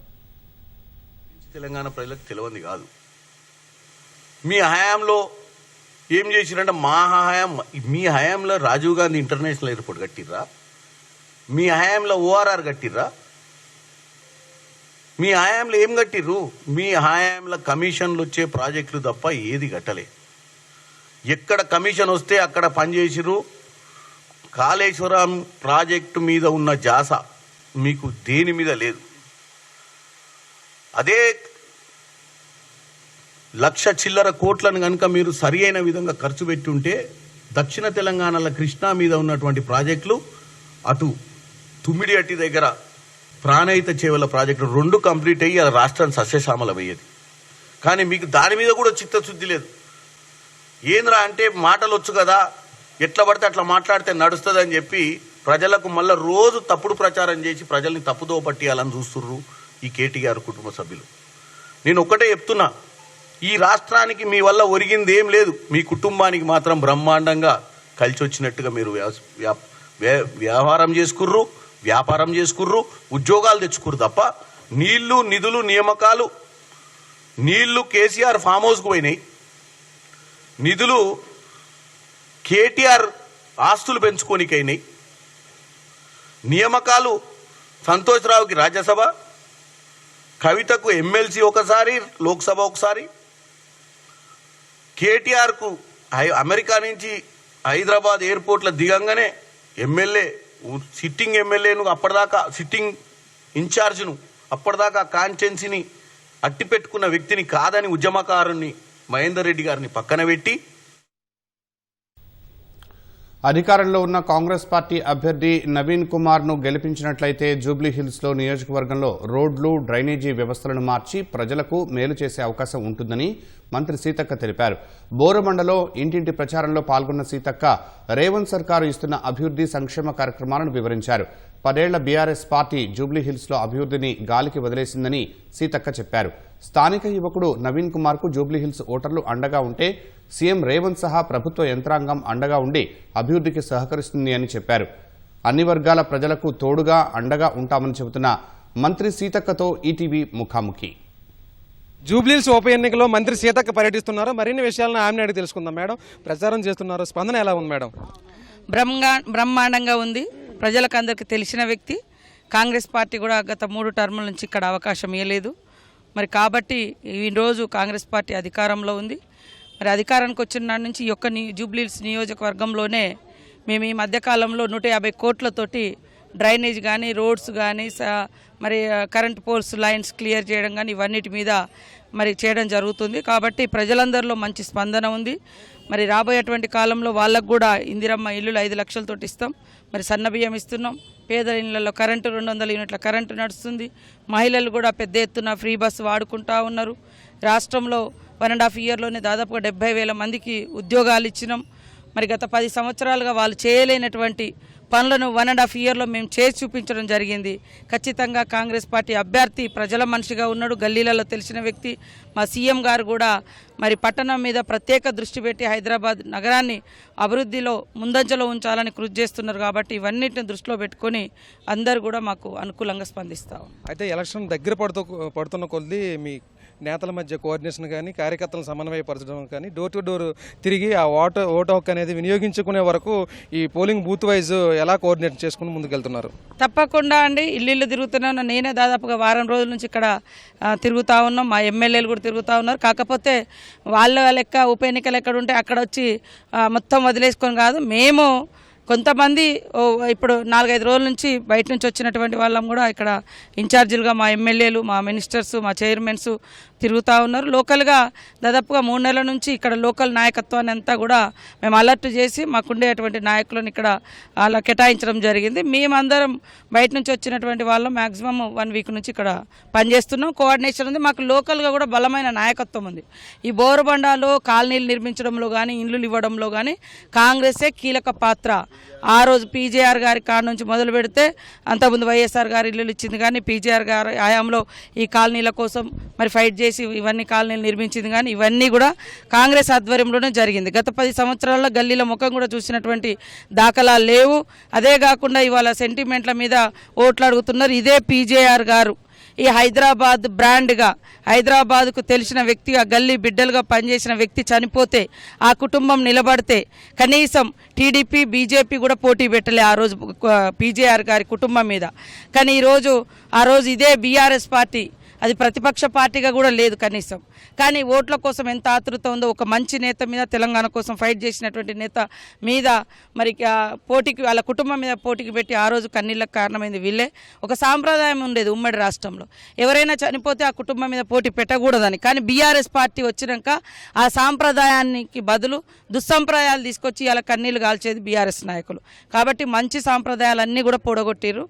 తెలంగాణ ప్రజలకు తెలియంది కాదు. మీ హయాంలో ఏం చేసిరంటే మీ హయాంలో రాజీవ్ గాంధీ ఇంటర్నేషనల్ ఎయిర్పోర్ట్ కట్టిర్రా? మీ హయాంలో ఓఆర్ఆర్ కట్టిర్రా? మీ హయాంలో ఏం కట్టిర్రు? మీ హయాంలో కమిషన్లు వచ్చే ప్రాజెక్టులు తప్ప ఏది కట్టలే. ఎక్కడ కమిషన్ వస్తే అక్కడ పనిచేసిర్రు. కాళేశ్వరం ప్రాజెక్టు మీద ఉన్న జాస మీకు దేని మీద లేదు. అదే 1,00,000 చిల్లర కోట్లను కనుక మీరు సరి అయిన విధంగా ఖర్చు పెట్టి ఉంటే దక్షిణ తెలంగాణలో కృష్ణా మీద ఉన్నటువంటి ప్రాజెక్టులు, అటు తుమ్మిడిహట్టి దగ్గర ప్రాణహిత చేవల ప్రాజెక్టు 2 కంప్లీట్ అయ్యి అది రాష్ట్రాన్ని సస్యశ్యామలం అయ్యేది. కానీ మీకు దాని మీద కూడా చిత్తశుద్ధి లేదు. ఏంద్రా అంటే మాటలు వచ్చు కదా, ఎట్లా పడితే అట్లా మాట్లాడితే నడుస్తుందని చెప్పి ప్రజలకు మళ్ళీ రోజు తప్పుడు ప్రచారం చేసి ప్రజల్ని తప్పుదో పట్టియాలని చూస్తుర్రు ఈ కేటీఆర్ కుటుంబ సభ్యులు. నేను ఒక్కటే చెప్తున్నా, ఈ రాష్ట్రానికి మీ వల్ల ఒరిగింది ఏం లేదు. మీ కుటుంబానికి మాత్రం బ్రహ్మాండంగా కలిసి వచ్చినట్టుగా మీరు వ్యవహారం చేసుకుర్రు, వ్యాపారం చేసుకుర్రు, ఉద్యోగాలు తెచ్చుకుర్రు తప్ప నీళ్లు, నిధులు, నియామకాలు, నీళ్లు కేసీఆర్ ఫామ్ హౌస్కు పోయినాయి, నిధులు కేటీఆర్ ఆస్తులు పెంచుకోనికైనాయి, నియామకాలు సంతోష్ రావుకి రాజ్యసభ, కవితకు ఎమ్మెల్సీ ఒకసారి, లోక్సభ ఒకసారి, కేటీఆర్కు అమెరికా నుంచి హైదరాబాద్ ఎయిర్పోర్ట్లో దిగంగానే ఎమ్మెల్యే, సిట్టింగ్ ఎమ్మెల్యేను అప్పటిదాకా సిట్టింగ్ ఇన్ఛార్జ్ను అప్పటిదాకా కాన్స్టిట్యున్సీని అట్టి పెట్టుకున్న వ్యక్తిని కాదని ఉద్యమకారుని మహేందర్ రెడ్డి గారిని పక్కన పెట్టి అధికారంలో ఉన్న కాంగ్రెస్ పార్టీ అభ్యర్థి నవీన్ కుమార్ను గెలిపించినట్లయితే జూబ్లీహిల్స్లో నియోజకవర్గంలో రోడ్లు డ్రైనేజీ వ్యవస్థలను మార్చి ప్రజలకు మేలు చేసే అవకాశం ఉంటుందని మంత్రి సీతక్క తెలిపారు. బోరబండలో ఇంటింటి ప్రచారంలో పాల్గొన్న సీతక్క రేవంత్ సర్కారు ఇస్తున్న అభివృద్ధి సంక్షేమ కార్యక్రమాలను వివరించారు. 10 ఏళ్ల బీఆర్ఎస్ పార్టీ జూబ్లీహిల్స్లో అభివృద్ధిని గాలికి వదిలేసిందని సీతక్క చెప్పారు. స్థానిక యువకుడు నవీన్ కుమార్కు జూబ్లీహిల్స్ ఓటర్లు అండగా ఉంటే సీఎం రేవంత్ సహా ప్రభుత్వ యంత్రాంగం అండగా ఉండి అభివృద్ధికి సహకరిస్తుంది అని చెప్పారు. అన్ని వర్గాల ప్రజలకు తోడుగా అండగా ఉంటామని చెబుతున్న మంత్రి సీతక్కతో ఈటీవీ ముఖాముఖి. జూబ్లీహిల్స్ ఉప ఎన్నికలో మంత్రి సీతక్క పర్యటిస్తున్నారు. మరిన్ని విషయాలను ఆమెను అడిగి తెలుసుకుందాం. మేడం, ప్రచారం చేస్తున్నారు, స్పందన ఎలా ఉంది మేడం? బ్రహ్మాండంగా ఉంది. ప్రజలకు అందరికీ తెలిసిన వ్యక్తి. కాంగ్రెస్ పార్టీ కూడా గత 3 టర్ముల నుంచి ఇక్కడ అవకాశం ఇవ్వలేదు. మరి కాబట్టి ఈరోజు కాంగ్రెస్ పార్టీ అధికారంలో ఉంది. మరి అధికారానికి వచ్చిన నాటి నుంచి ఈ యొక్క జూబ్లీహిల్స్ నియోజకవర్గంలోనే మేము ఈ మధ్యకాలంలో 150 కోట్లతోటి డ్రైనేజ్ కానీ, రోడ్స్ కానీ, మరి కరెంట్ పోల్స్ లైన్స్ క్లియర్ చేయడం కానీ ఇవన్నిటి మీద మరి చేయడం జరుగుతుంది. కాబట్టి ప్రజలందరిలో మంచి స్పందన ఉంది. మరి రాబోయేటువంటి కాలంలో వాళ్ళకు కూడా ఇందిరమ్మ ఇల్లులు 5 లక్షలతోటి ఇస్తాం. మరి సన్నబియ్యం ఇస్తున్నాం. పేదల ఇళ్లలో కరెంటు 200 యూనిట్ల కరెంటు నడుస్తుంది. మహిళలు కూడా పెద్ద ఎత్తున ఫ్రీ బస్సు వాడుకుంటా ఉన్నారు. రాష్ట్రంలో 1.5 ఇయర్లోనే దాదాపుగా 70,000 మందికి ఉద్యోగాలు ఇచ్చినాం. మరి గత 10 సంవత్సరాలుగా వాళ్ళు చేయలేనటువంటి పనులను 1.5 ఇయర్లో మేము చేసి చూపించడం జరిగింది. ఖచ్చితంగా కాంగ్రెస్ పార్టీ అభ్యర్థి ప్రజల మనిషిగా ఉన్నాడు, గల్లీలలో తెలిసిన వ్యక్తి. మా సీఎం గారు కూడా మరి పట్టణం మీద ప్రత్యేక దృష్టి పెట్టి హైదరాబాద్ నగరాన్ని అభివృద్ధిలో ముందంజలో ఉంచాలని కృషి చేస్తున్నారు. కాబట్టి ఇవన్నిటిని దృష్టిలో పెట్టుకొని అందరూ కూడా మాకు అనుకూలంగా స్పందిస్తాం. అయితే ఎలక్షన్ దగ్గర పడుతున్న కొద్దీ మీ నేతల మధ్య కోఆర్డినేషన్ కానీ, కార్యకర్తలను సమన్వయపరచడం కానీ, డోర్ టు డోర్ తిరిగి ఆ ఓటు హక్కు అనేది వినియోగించుకునే వరకు ఈ పోలింగ్ బూత్ వైజ్ ఎలా కోఆర్డినేట్ చేసుకుని ముందుకెళ్తున్నారు? తప్పకుండా అండి. ఇల్లు తిరుగుతున్నాను. నేనే దాదాపుగా వారం రోజుల నుంచి ఇక్కడ తిరుగుతూ ఉన్నాం. మా ఎమ్మెల్యేలు కూడా తిరుగుతూ ఉన్నారు. కాకపోతే వాళ్ళ లెక్క ఉప ఎన్నికలు ఎక్కడ ఉంటే అక్కడ వచ్చి మొత్తం వదిలేసుకొని కాదు, మేము కొంతమంది ఇప్పుడు 4-5 రోజుల నుంచి బయట నుంచి వచ్చినటువంటి వాళ్ళం కూడా ఇక్కడ ఇన్ఛార్జీలుగా మా ఎమ్మెల్యేలు, మా మినిస్టర్స్, మా చైర్మన్స్ తిరుగుతూ ఉన్నారు. లోకల్గా దాదాపుగా 3 నెలల నుంచి ఇక్కడ లోకల్ నాయకత్వాన్ని అంతా కూడా మేము అలర్ట్ చేసి మాకుండేటువంటి నాయకులను ఇక్కడ అలా కేటాయించడం జరిగింది. మేమందరం బయట నుంచి వచ్చినటువంటి వాళ్ళం మ్యాక్సిమం 1 వీక్ నుంచి ఇక్కడ పనిచేస్తున్నాం. కోఆర్డినేషన్ ఉంది. మాకు లోకల్గా కూడా బలమైన నాయకత్వం ఉంది. ఈ బోరుబండాలో కాలనీలు నిర్మించడంలో కానీ, ఇండ్లు ఇవ్వడంలో కానీ కాంగ్రెసే కీలక పాత్ర. ఆ రోజు పీజేఆర్ గారి కాడ నుంచి మొదలు పెడితే అంతకుముందు వైఎస్ఆర్ గారు ఇల్లు ఇచ్చింది కానీ, పీజేఆర్ గారి హయాంలో ఈ కాలనీల కోసం మరి ఫైట్ చేసి ఇవన్నీ కాలనీలు నిర్మించింది కానీ ఇవన్నీ కూడా కాంగ్రెస్ ఆధ్వర్యంలోనే జరిగింది. గత 10 సంవత్సరాల్లో గల్లీల ముఖం కూడా చూసినటువంటి దాఖలాలు లేవు. అదే కాకుండా ఇవాళ సెంటిమెంట్ల మీద ఓట్లు అడుగుతున్నారు. ఇదే పీజేఆర్ గారు ఈ హైదరాబాద్ బ్రాండ్గా, హైదరాబాద్కు తెలిసిన వ్యక్తిగా, గల్లీ బిడ్డలుగా పనిచేసిన వ్యక్తి చనిపోతే ఆ కుటుంబం నిలబడితే కనీసం టీడీపీ, బీజేపీ కూడా పోటీ పెట్టలే ఆ రోజు పీజేఆర్ గారి కుటుంబం మీద. కానీ ఆ రోజు ఇదే బీఆర్ఎస్ పార్టీ, అది ప్రతిపక్ష పార్టీగా కూడా లేదు కనీసం. కానీ ఓట్ల కోసం ఎంత ఆతృత ఉందో, ఒక మంచి నేత మీద, తెలంగాణ కోసం ఫైట్ చేసినటువంటి నేత మీద మరి పోటీకి, వాళ్ళ కుటుంబం మీద పోటీకి పెట్టి ఆ రోజు కన్నీళ్ళకు కారణమైంది వీళ్ళే. ఒక సాంప్రదాయం ఉండేది ఉమ్మడి రాష్ట్రంలో, ఎవరైనా చనిపోతే ఆ కుటుంబం మీద పోటీ పెట్టకూడదని. కానీ బీఆర్ఎస్ పార్టీ వచ్చినాక ఆ సాంప్రదాయానికి బదులు దుస్సంప్రదాయాలు తీసుకొచ్చి ఇలా కన్నీళ్లు కాల్చేది బీఆర్ఎస్ నాయకులు. కాబట్టి మంచి సాంప్రదాయాలన్నీ కూడా పొడగొట్టిరు.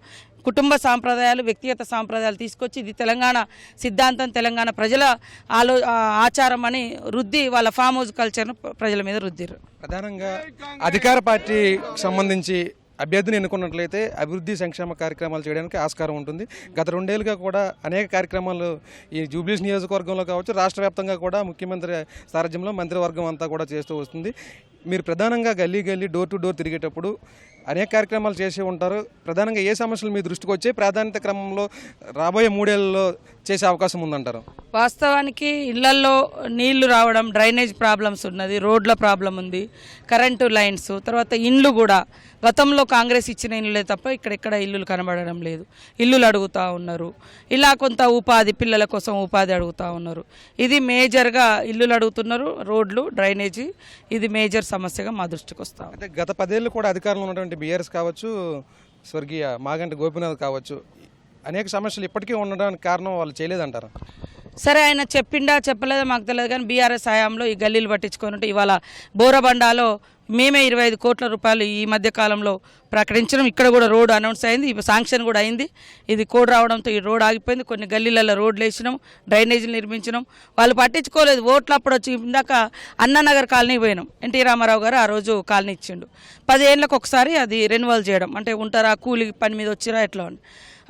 కుటుంబ సాంప్రదాయాలు, వ్యక్తిగత సాంప్రదాయాలు తీసుకొచ్చి ఇది తెలంగాణ సిద్ధాంతం, తెలంగాణ ప్రజల ఆచారం అని రుద్ది వాళ్ళ ఫామ్ హౌస్ కల్చర్ను ప్రజల మీద రుద్దిరు. ప్రధానంగా అధికార పార్టీకి సంబంధించి అభ్యర్థిని ఎన్నుకున్నట్లయితే అభివృద్ధి సంక్షేమ కార్యక్రమాలు చేయడానికి ఆస్కారం ఉంటుంది. గత 2 ఏళ్ళుగా కూడా అనేక కార్యక్రమాలు ఈ జూబ్లీహిల్స్ నియోజకవర్గంలో కావచ్చు, రాష్ట్ర వ్యాప్తంగా కూడా ముఖ్యమంత్రి సారథ్యంలో మంత్రివర్గం అంతా కూడా చేస్తూ వస్తుంది. మీరు ప్రధానంగా గల్లీ డోర్ టు డోర్ తిరిగేటప్పుడు అనేక కార్యక్రమాలు చేసి ఉంటారు. ప్రధానంగా ఏ సమస్యలు మీ దృష్టికి వచ్చే ప్రాధాన్యత క్రమంలో రాబోయే 3 ఏళ్లలో చేసే అవకాశం ఉందంటారు? వాస్తవానికి ఇళ్లలో నీళ్లు రావడం, డ్రైనేజ్ ప్రాబ్లమ్స్ ఉన్నది, రోడ్ల ప్రాబ్లం ఉంది, కరెంటు లైన్స్, తర్వాత ఇండ్లు కూడా గతంలో కాంగ్రెస్ ఇచ్చిన ఇళ్ళే తప్ప ఇక్కడెక్కడ ఇల్లులు కనబడడం లేదు. ఇల్లులు అడుగుతూ ఉన్నారు. ఇలా కొంత ఉపాధి, పిల్లల కోసం ఉపాధి అడుగుతూ ఉన్నారు. ఇది మేజర్గా ఇల్లులు అడుగుతున్నారు, రోడ్లు, డ్రైనేజీ, ఇది మేజర్ సమస్యగా మా దృష్టికి వస్తాం. అంటే గత 10 ఏళ్ళు కూడా అధికారంలో ఉన్నటువంటి బీఆర్ఎస్ కావచ్చు, స్వర్గీయ మాగంటి గోపీనాథ్ కావచ్చు, అనేక సమస్యలు ఇప్పటికీ ఉండడానికి కారణం వాళ్ళు చేయలేదంటారు. సరే, ఆయన చెప్పిండా చెప్పలేదో మాకు తెలియదు కానీ బీఆర్ఎస్ హయాంలో ఈ గల్లీలు పట్టించుకొని ఉంటే ఇవాళ బోరబండాలో మేమే 25 కోట్ల రూపాయలు ఈ మధ్య కాలంలో ప్రకటించడం. ఇక్కడ కూడా రోడ్ అనౌన్స్ అయింది, శాంక్షన్ కూడా అయింది. ఇది కోడ్ రావడంతో ఈ రోడ్ ఆగిపోయింది. కొన్ని గల్లీలలో రోడ్లు వేసినాం, డ్రైనేజీలు నిర్మించినాం. వాళ్ళు పట్టించుకోలేదు. ఓట్లు అప్పుడు వచ్చి ఇందాక అన్నానగర్ కాలనీ పోయినాం. ఎన్టీ రామారావు గారు ఆ రోజు కాలనీ ఇచ్చిండు. 10 ఏళ్ళకి ఒకసారి అది రెన్యువల్ చేయడం, అంటే ఉంటారా కూలి పని మీద వచ్చిరా ఎట్లా అని.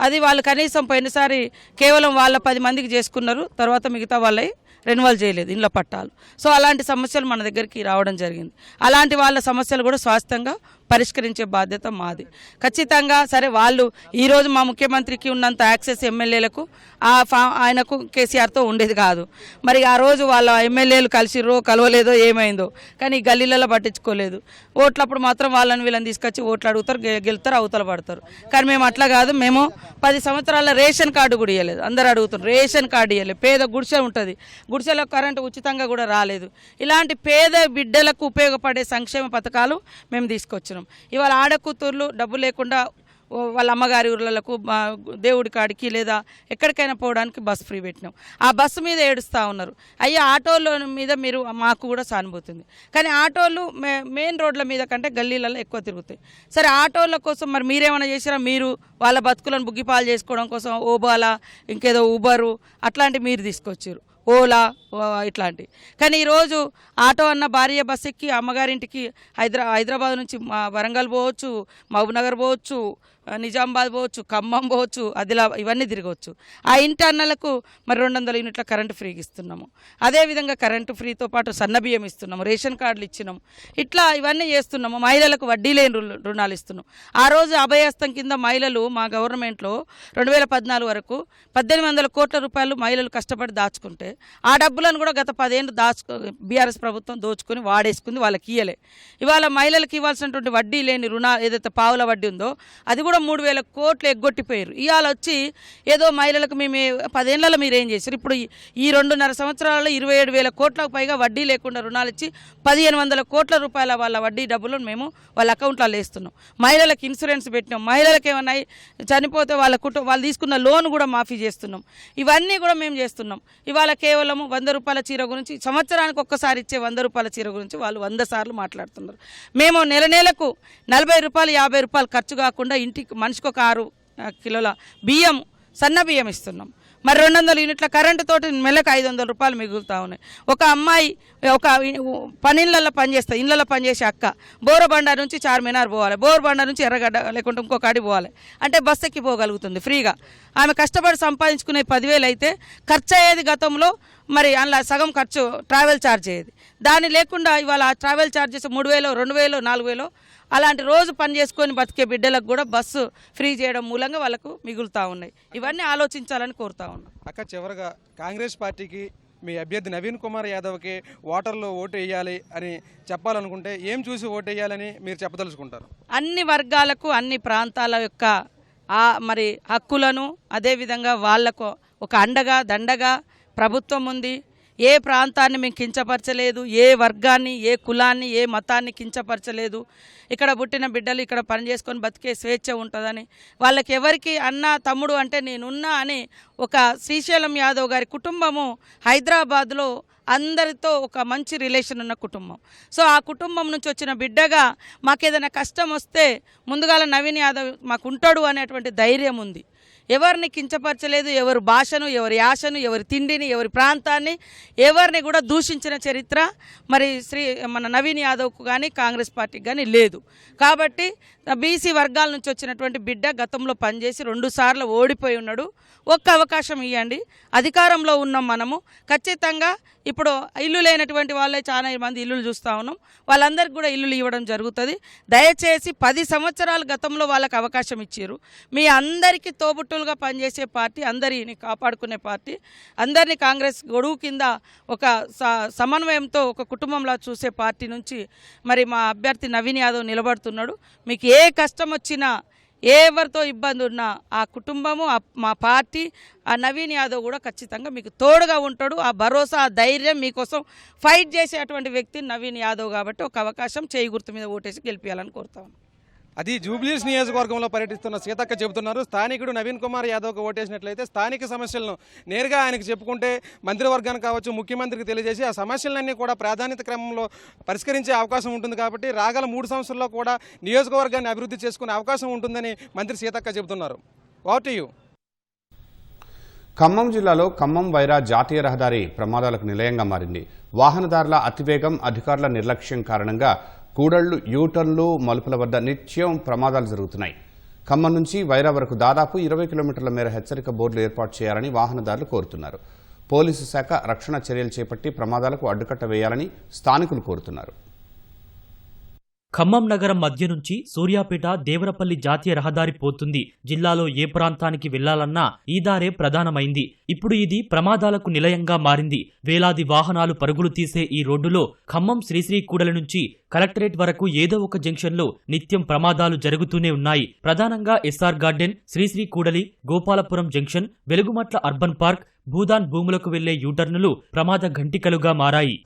అది వాళ్ళు కనీసం పోయినసారి కేవలం వాళ్ళ 10 మందికి చేసుకున్నారు, తర్వాత మిగతా వాళ్ళవి రెన్యువల్ చేయలేదు ఇండ్ల పట్టాలు. సో అలాంటి సమస్యలు మన దగ్గరికి రావడం జరిగింది. అలాంటి వాళ్ళ సమస్యలు కూడా స్వాస్థ్యంగా పరిష్కరించే బాధ్యత మాది. ఖచ్చితంగా సరే వాళ్ళు ఈరోజు మా ముఖ్యమంత్రికి ఉన్నంత యాక్సెస్ ఎమ్మెల్యేలకు ఆయనకు కేసీఆర్తో ఉండేది కాదు. మరి ఆ రోజు వాళ్ళ ఎమ్మెల్యేలు కలిసిర్రో కలవలేదో ఏమైందో, కానీ గల్లీలలో పట్టించుకోలేదు. ఓట్లప్పుడు మాత్రం వాళ్ళని వీళ్ళని తీసుకొచ్చి ఓట్లు అడుగుతారు, గెలుతారు, అవతల పడతారు. కానీ మేము అట్లా కాదు. మేము 10 సంవత్సరాల రేషన్ కార్డు కూడా ఇవ్వలేదు. అందరు అడుగుతారు, రేషన్ కార్డు ఇవ్వలేదు. పేద గుడిసె ఉంటుంది, గుడిసెలో కరెంటు ఉచితంగా కూడా రాలేదు. ఇలాంటి పేద బిడ్డలకు ఉపయోగపడే సంక్షేమ పథకాలు మేము తీసుకొచ్చినాం. ఇవాళ ఆడకూతుర్లు డబ్బు లేకుండా వాళ్ళ అమ్మగారి ఊర్లకు దేవుడి కాడికి లేదా ఎక్కడికైనా పోవడానికి బస్సు ఫ్రీ పెట్టినాం. ఆ బస్సు మీద ఏడుస్తూ ఉన్నారు, అయ్యా ఆటోల మీద మీరు మాకు కూడా సానుభూతుంది. కానీ ఆటోలు మెయిన్ రోడ్ల మీద కంటే గల్లీలలో ఎక్కువ తిరుగుతాయి. సరే ఆటోల కోసం మరి మీరేమైనా చేసినా? మీరు వాళ్ళ బతుకులను బుగ్గిపాలు చేసుకోవడం కోసం ఓబాలా ఇంకేదో ఊబరు అట్లాంటివి మీరు తీసుకొచ్చారు, ఓలా ఇట్లాంటివి. కానీ ఈరోజు ఆటో అన్న భార్య బస్ ఎక్కి అమ్మగారింటికి హైదరాబాద్ నుంచి వరంగల్ పోవచ్చు, మహబూబ్నగర్ పోవచ్చు, నిజామాబాద్ పోవచ్చు, ఖమ్మం పోవచ్చు, ఇవన్నీ తిరగవచ్చు. ఆ ఇంటి అన్నలకు మరి 200 యూనిట్ల కరెంటు ఫ్రీగా ఇస్తున్నాము. అదేవిధంగా కరెంటు ఫ్రీతో పాటు సన్నబియ్యం ఇస్తున్నాము, రేషన్ కార్డులు ఇచ్చినాము. ఇట్లా ఇవన్నీ చేస్తున్నాము. మహిళలకు వడ్డీ లేని రుణాలు ఇస్తున్నాం. ఆ రోజు అభయహస్తం కింద మహిళలు మా గవర్నమెంట్లో 2014 వరకు 1800 కోట్ల రూపాయలు మహిళలు కష్టపడి దాచుకుంటే ఆ డబ్బులను కూడా గత 10 ఏళ్ళు బీఆర్ఎస్ ప్రభుత్వం దోచుకొని వాడేసుకుంది, వాళ్ళకి ఇయ్యలే. ఇవాళ మహిళలకు ఇవ్వాల్సినటువంటి వడ్డీ లేని రుణాలు ఏదైతే పావుల వడ్డీ ఉందో అది కూడా 3000 కోట్లు ఎగ్గొట్టిపోయారు. ఇవాళ వచ్చి ఏదో మహిళలకు మేము 10 ఏళ్లలో మీరు ఏం చేశారు? ఇప్పుడు ఈ 2.5 సంవత్సరాలలో 27,000 కోట్లకు పైగా వడ్డీ లేకుండా రుణాలు ఇచ్చి 1500 కోట్ల రూపాయల వాళ్ళ వడ్డీ డబ్బులను మేము వాళ్ళ అకౌంట్లో వేస్తున్నాం. మహిళలకు ఇన్సూరెన్స్ పెట్టినాం. మహిళలకు ఏమన్నా చనిపోతే వాళ్ళు తీసుకున్న లోన్ కూడా మాఫీ చేస్తున్నాం. ఇవన్నీ కూడా మేము చేస్తున్నాం. ఇవాళ కేవలం 100 రూపాయల చీర గురించి, సంవత్సరానికి ఒక్కసారి ఇచ్చే 100 రూపాయల చీర గురించి వాళ్ళు 100 సార్లు మాట్లాడుతున్నారు. మేము నెలకు 40 రూపాయలు 50 రూపాయలు ఖర్చు కాకుండా ఇంటికి మనిషికి ఒక 6 కిలోల బియ్యం, సన్న బియ్యం ఇస్తున్నాం. మరి 200 యూనిట్ల కరెంటు తోటి నెలకు 500 రూపాయలు మిగులుతూ ఉన్నాయి. ఒక అమ్మాయి ఒక ఇళ్ళల్లో పనిచేసే అక్క బోరబండ నుంచి చార్మినార్ పోవాలి, బోరబండ నుంచి ఎర్రగడ్డ లేకుంటే ఇంకొక అడి పోవాలి అంటే బస్ ఎక్కి పోగలుగుతుంది ఫ్రీగా. ఆమె కష్టపడి సంపాదించుకునే 10,000 అయితే ఖర్చు అయ్యేది గతంలో మరి అందులో సగం ఖర్చు ట్రావెల్ ఛార్జ్ అయ్యేది. దాన్ని లేకుండా ఇవాళ ట్రావెల్ ఛార్జెస్ 3,000, 2,000, 4,000 అలాంటి రోజు పని చేసుకొని బతికే బిడ్డలకు కూడా బస్సు ఫ్రీ చేయడం మూలంగా వాళ్ళకు మిగులుతూ ఉన్నాయి. ఇవన్నీ ఆలోచించాలని కోరుతా ఉన్నాం. అక్క చివరగా కాంగ్రెస్ పార్టీకి మీ అభ్యర్థి నవీన్ కుమార్ యాదవ్కి ఓటర్లు ఓటు వేయాలి అని చెప్పాలనుకుంటే ఏం చూసి ఓటు వేయాలని మీరు చెప్పదలుచుకుంటారు? అన్ని వర్గాలకు అన్ని ప్రాంతాల యొక్క మరి హక్కులను అదేవిధంగా వాళ్లకు ఒక అండగా దండగా ప్రభుత్వం ఉంది. ఏ ప్రాంతాన్ని మేము కించపరచలేదు, ఏ వర్గాన్ని, ఏ కులాన్ని, ఏ మతాన్ని కించపరచలేదు. ఇక్కడ పుట్టిన బిడ్డలు ఇక్కడ పని చేసుకొని బతికే స్వేచ్ఛ ఉంటుందని, వాళ్ళకి ఎవరికి అన్న తమ్ముడు అంటే నేనున్నా అని ఒక శ్రీశైలం యాదవ్ గారి కుటుంబము హైదరాబాద్లో అందరితో ఒక మంచి రిలేషన్ ఉన్న కుటుంబం. సో ఆ కుటుంబం నుంచి వచ్చిన బిడ్డగా మాకేదైనా కష్టం వస్తే ముందుగాల నవీన్ యాదవ్ మాకు ఉంటాడు అనేటువంటి ధైర్యం ఉంది. ఎవరిని కించపరచలేదు, ఎవరి భాషను, ఎవరి యాసను, ఎవరి తిండిని, ఎవరి ప్రాంతాన్ని, ఎవరిని కూడా దూషించిన చరిత్ర మరి మన నవీన్ యాదవ్కు కానీ కాంగ్రెస్ పార్టీకి కానీ లేదు. కాబట్టి బీసీ వర్గాల నుంచి వచ్చినటువంటి బిడ్డ గతంలో పనిచేసి 2 సార్లు ఓడిపోయి ఉన్నాడు. ఒక్క అవకాశం ఇవ్వండి. అధికారంలో ఉన్నాం మనము. ఖచ్చితంగా ఇప్పుడు ఇల్లు లేనటువంటి వాళ్ళే చాలా మంది ఇల్లులు చూస్తూ ఉన్నాం. వాళ్ళందరికీ కూడా ఇల్లులు ఇవ్వడం జరుగుతుంది. దయచేసి 10 సంవత్సరాలు గతంలో వాళ్ళకి అవకాశం ఇచ్చారు. మీ అందరికీ తోబుట్టులుగా పనిచేసే పార్టీ, అందరిని కాపాడుకునే పార్టీ, అందరినీ కాంగ్రెస్ గొడుగు కింద ఒక సమన్వయంతో ఒక కుటుంబంలా చూసే పార్టీ నుంచి మరి మా అభ్యర్థి నవీన్ యాదవ్ నిలబడుతున్నాడు. మీకు ఏ కష్టం వచ్చినా, ఎవరితో ఇబ్బంది ఉన్నా ఆ కుటుంబము, మా పార్టీ, ఆ నవీన్ యాదవ్ కూడా ఖచ్చితంగా మీకు తోడుగా ఉంటాడు. ఆ భరోసా, ఆ ధైర్యం మీకోసం ఫైట్ చేసేటువంటి వ్యక్తి నవీన్ యాదవ్. కాబట్టి ఒక అవకాశం చేయి గుర్తు మీద ఓటేసి గెలిపించాలని కోరుతాను. అది జూబ్లీహిల్స్ నియోజకవర్గంలో పర్యటిస్తున్న సీతక్క చెబుతున్నారు. స్థానికుడు నవీన్ కుమార్ యాదవ్కు ఓటేసినట్లయితే స్థానిక సమస్యలను నేరుగా ఆయనకు చెప్పుకుంటే మంత్రివర్గానికి కావచ్చు, ముఖ్యమంత్రికి తెలియజేసి ఆ సమస్యలన్నీ కూడా ప్రాధాన్యత క్రమంలో పరిష్కరించే అవకాశం ఉంటుంది. కాబట్టి రాగల 3 సంవత్సరాల్లో కూడా నియోజకవర్గాన్ని అభివృద్ధి చేసుకునే అవకాశం ఉంటుందని మంత్రి సీతక్క చెబుతున్నారు. Over to you. ఖమ్మం జిల్లాలో ఖమ్మం వైరా జాతీయ రహదారి ప్రమాదాలకు నిలయంగా మారింది. వాహనదారుల అతివేగం, అధికారుల నిర్లక్ష్యం కారణంగా కూడళ్లు, యూటర్న్లు, మలుపుల వద్ద నిత్యం ప్రమాదాలు జరుగుతున్నాయి. ఖమ్మం నుంచి వైరా వరకు దాదాపు 20 కిలోమీటర్ల మేర హెచ్చరిక బోర్డులు ఏర్పాటు చేయాలని వాహనదారులు కోరుతున్నారు. పోలీసు శాఖ రక్షణ చర్యలు చేపట్టి ప్రమాదాలకు అడ్డుకట్ట వేయాలని స్థానికులు కోరుతున్నారు. ఖమ్మం నగరం మధ్య నుంచి సూర్యాపేట, దేవరపల్లి జాతీయ రహదారి పోతుంది. జిల్లాలో ఏ ప్రాంతానికి వెళ్లాలన్నా ఈ దారే ప్రధానమైంది. ఇప్పుడు ఇది ప్రమాదాలకు నిలయంగా మారింది. వేలాది వాహనాలు పరుగులు తీసే ఈ రోడ్డులో ఖమ్మం శ్రీశ్రీకూడలి నుంచి కలెక్టరేట్ వరకు ఏదో ఒక జంక్షన్లో నిత్యం ప్రమాదాలు జరుగుతూనే ఉన్నాయి. ప్రధానంగా ఎస్ఆర్ గార్డెన్, శ్రీశ్రీకూడలి, Gopalapuram junction, Velugumatla urban park, Bhoodan భూములకు వెళ్లే యూటర్నులు ప్రమాద ఘంటికలుగా మారాయి.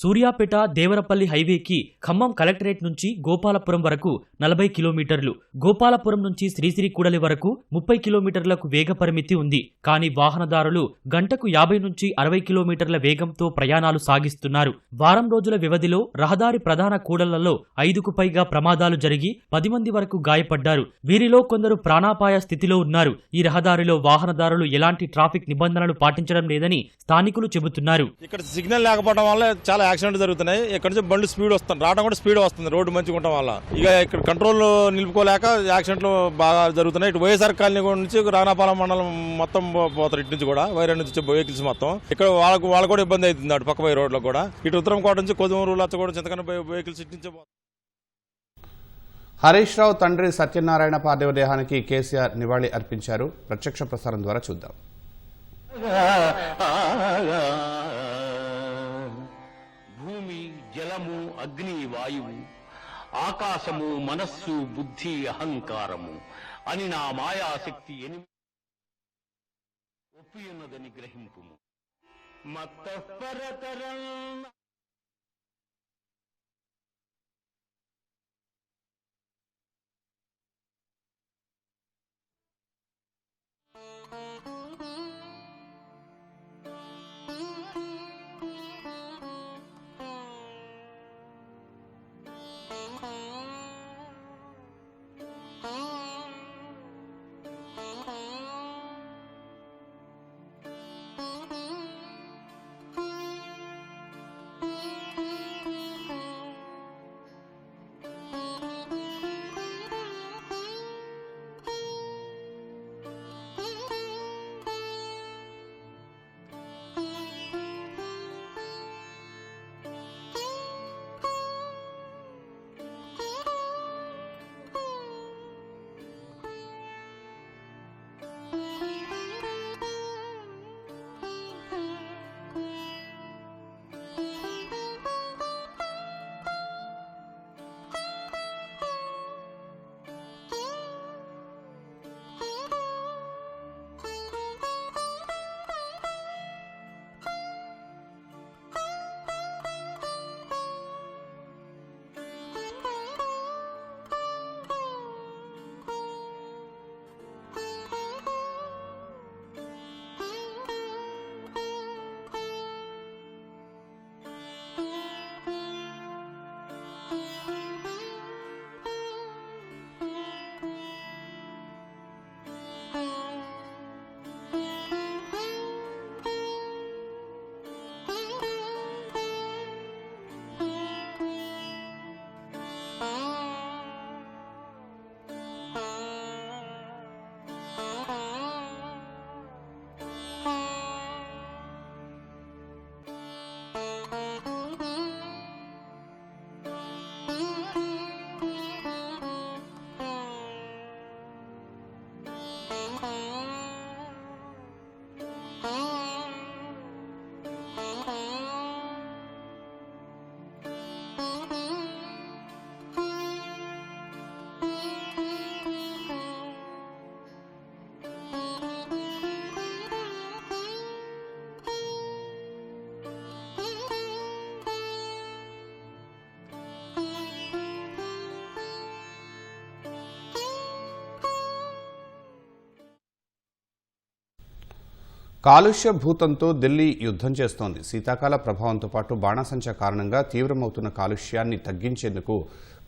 సూర్యాపేట దేవరపల్లి హైవేకి ఖమ్మం కలెక్టరేట్ నుంచి గోపాలపురం వరకు 40 కిలోమీటర్లు, గోపాలపురం నుంచి శ్రీశ్రీకూడలి వరకు 30 కిలోమీటర్లకు వేగ పరిమితి ఉంది. కానీ వాహనదారులు గంటకు 50 నుంచి 60 కిలోమీటర్ల వేగంతో ప్రయాణాలు సాగిస్తున్నారు. వారం రోజుల వ్యవధిలో రహదారి ప్రధాన కూడళ్లలో 5కు పైగా ప్రమాదాలు జరిగి 10 మంది వరకు గాయపడ్డారు. వీరిలో కొందరు ప్రాణాపాయ స్థితిలో ఉన్నారు. ఈ రహదారిలో వాహనదారులు ఎలాంటి ట్రాఫిక్ నిబంధనలు పాటించడం లేదని స్థానికులు చెబుతున్నారు. ఇక్కడ సిగ్నల్ లేకపోవడం వల్ల చాలా యాక్సిడెంట్ జరుగుతున్నాయి. ఇక్కడ నుంచి బండ్లు స్పీడ్ వస్తుంది, రావడం కూడా స్పీడ్ వస్తుంది రోడ్డు మంచిగా ఉండడం వల్ల. ఇక ఇక్కడ కంట్రోల్ నిలుపుకోలేక యాక్సిడెంట్లు బాగా జరుగుతున్నాయి. ఇటు వైఎస్ఆర్ కాలనీ నుంచి రాణాపాలెం మండలం మొత్తం పోతారు. ఇటు నుంచి కూడా వైరా నుంచి వెహికల్స్ మొత్తం ఇక్కడ వాళ్ళకు కూడా ఇబ్బంది అవుతుంది. అటు పక్క పోయే రోడ్లో కూడా ఇటు ఉత్తరం కోట నుంచి కొదుమూరు లచ్చగూడ చింతకన్నా వెహికల్స్ ఇటు నుంచి పోతారు. హరీష్ రావు తండ్రి సత్యనారాయణ పార్థివ దేహానికి కేసీఆర్ నివాళి అర్పించారు. ప్రత్యక్ష ప్రసారం ద్వారా చూద్దాం. భూమి, జలము, అగ్ని, వాయువు, ఆకాశము, మనస్సు, బుద్ధి, అహంకారము అని నా మాయాశక్తి ఒప్పియున్నదని గ్రహింపుము. మత్తపరతరం కాలుష్య భూతంతో ఢిల్లీ యుద్ధం చేస్తోంది. శీతాకాల ప్రభావంతో పాటు బాణాసంచా కారణంగా తీవ్రమవుతున్న కాలుష్యాన్ని తగ్గించేందుకు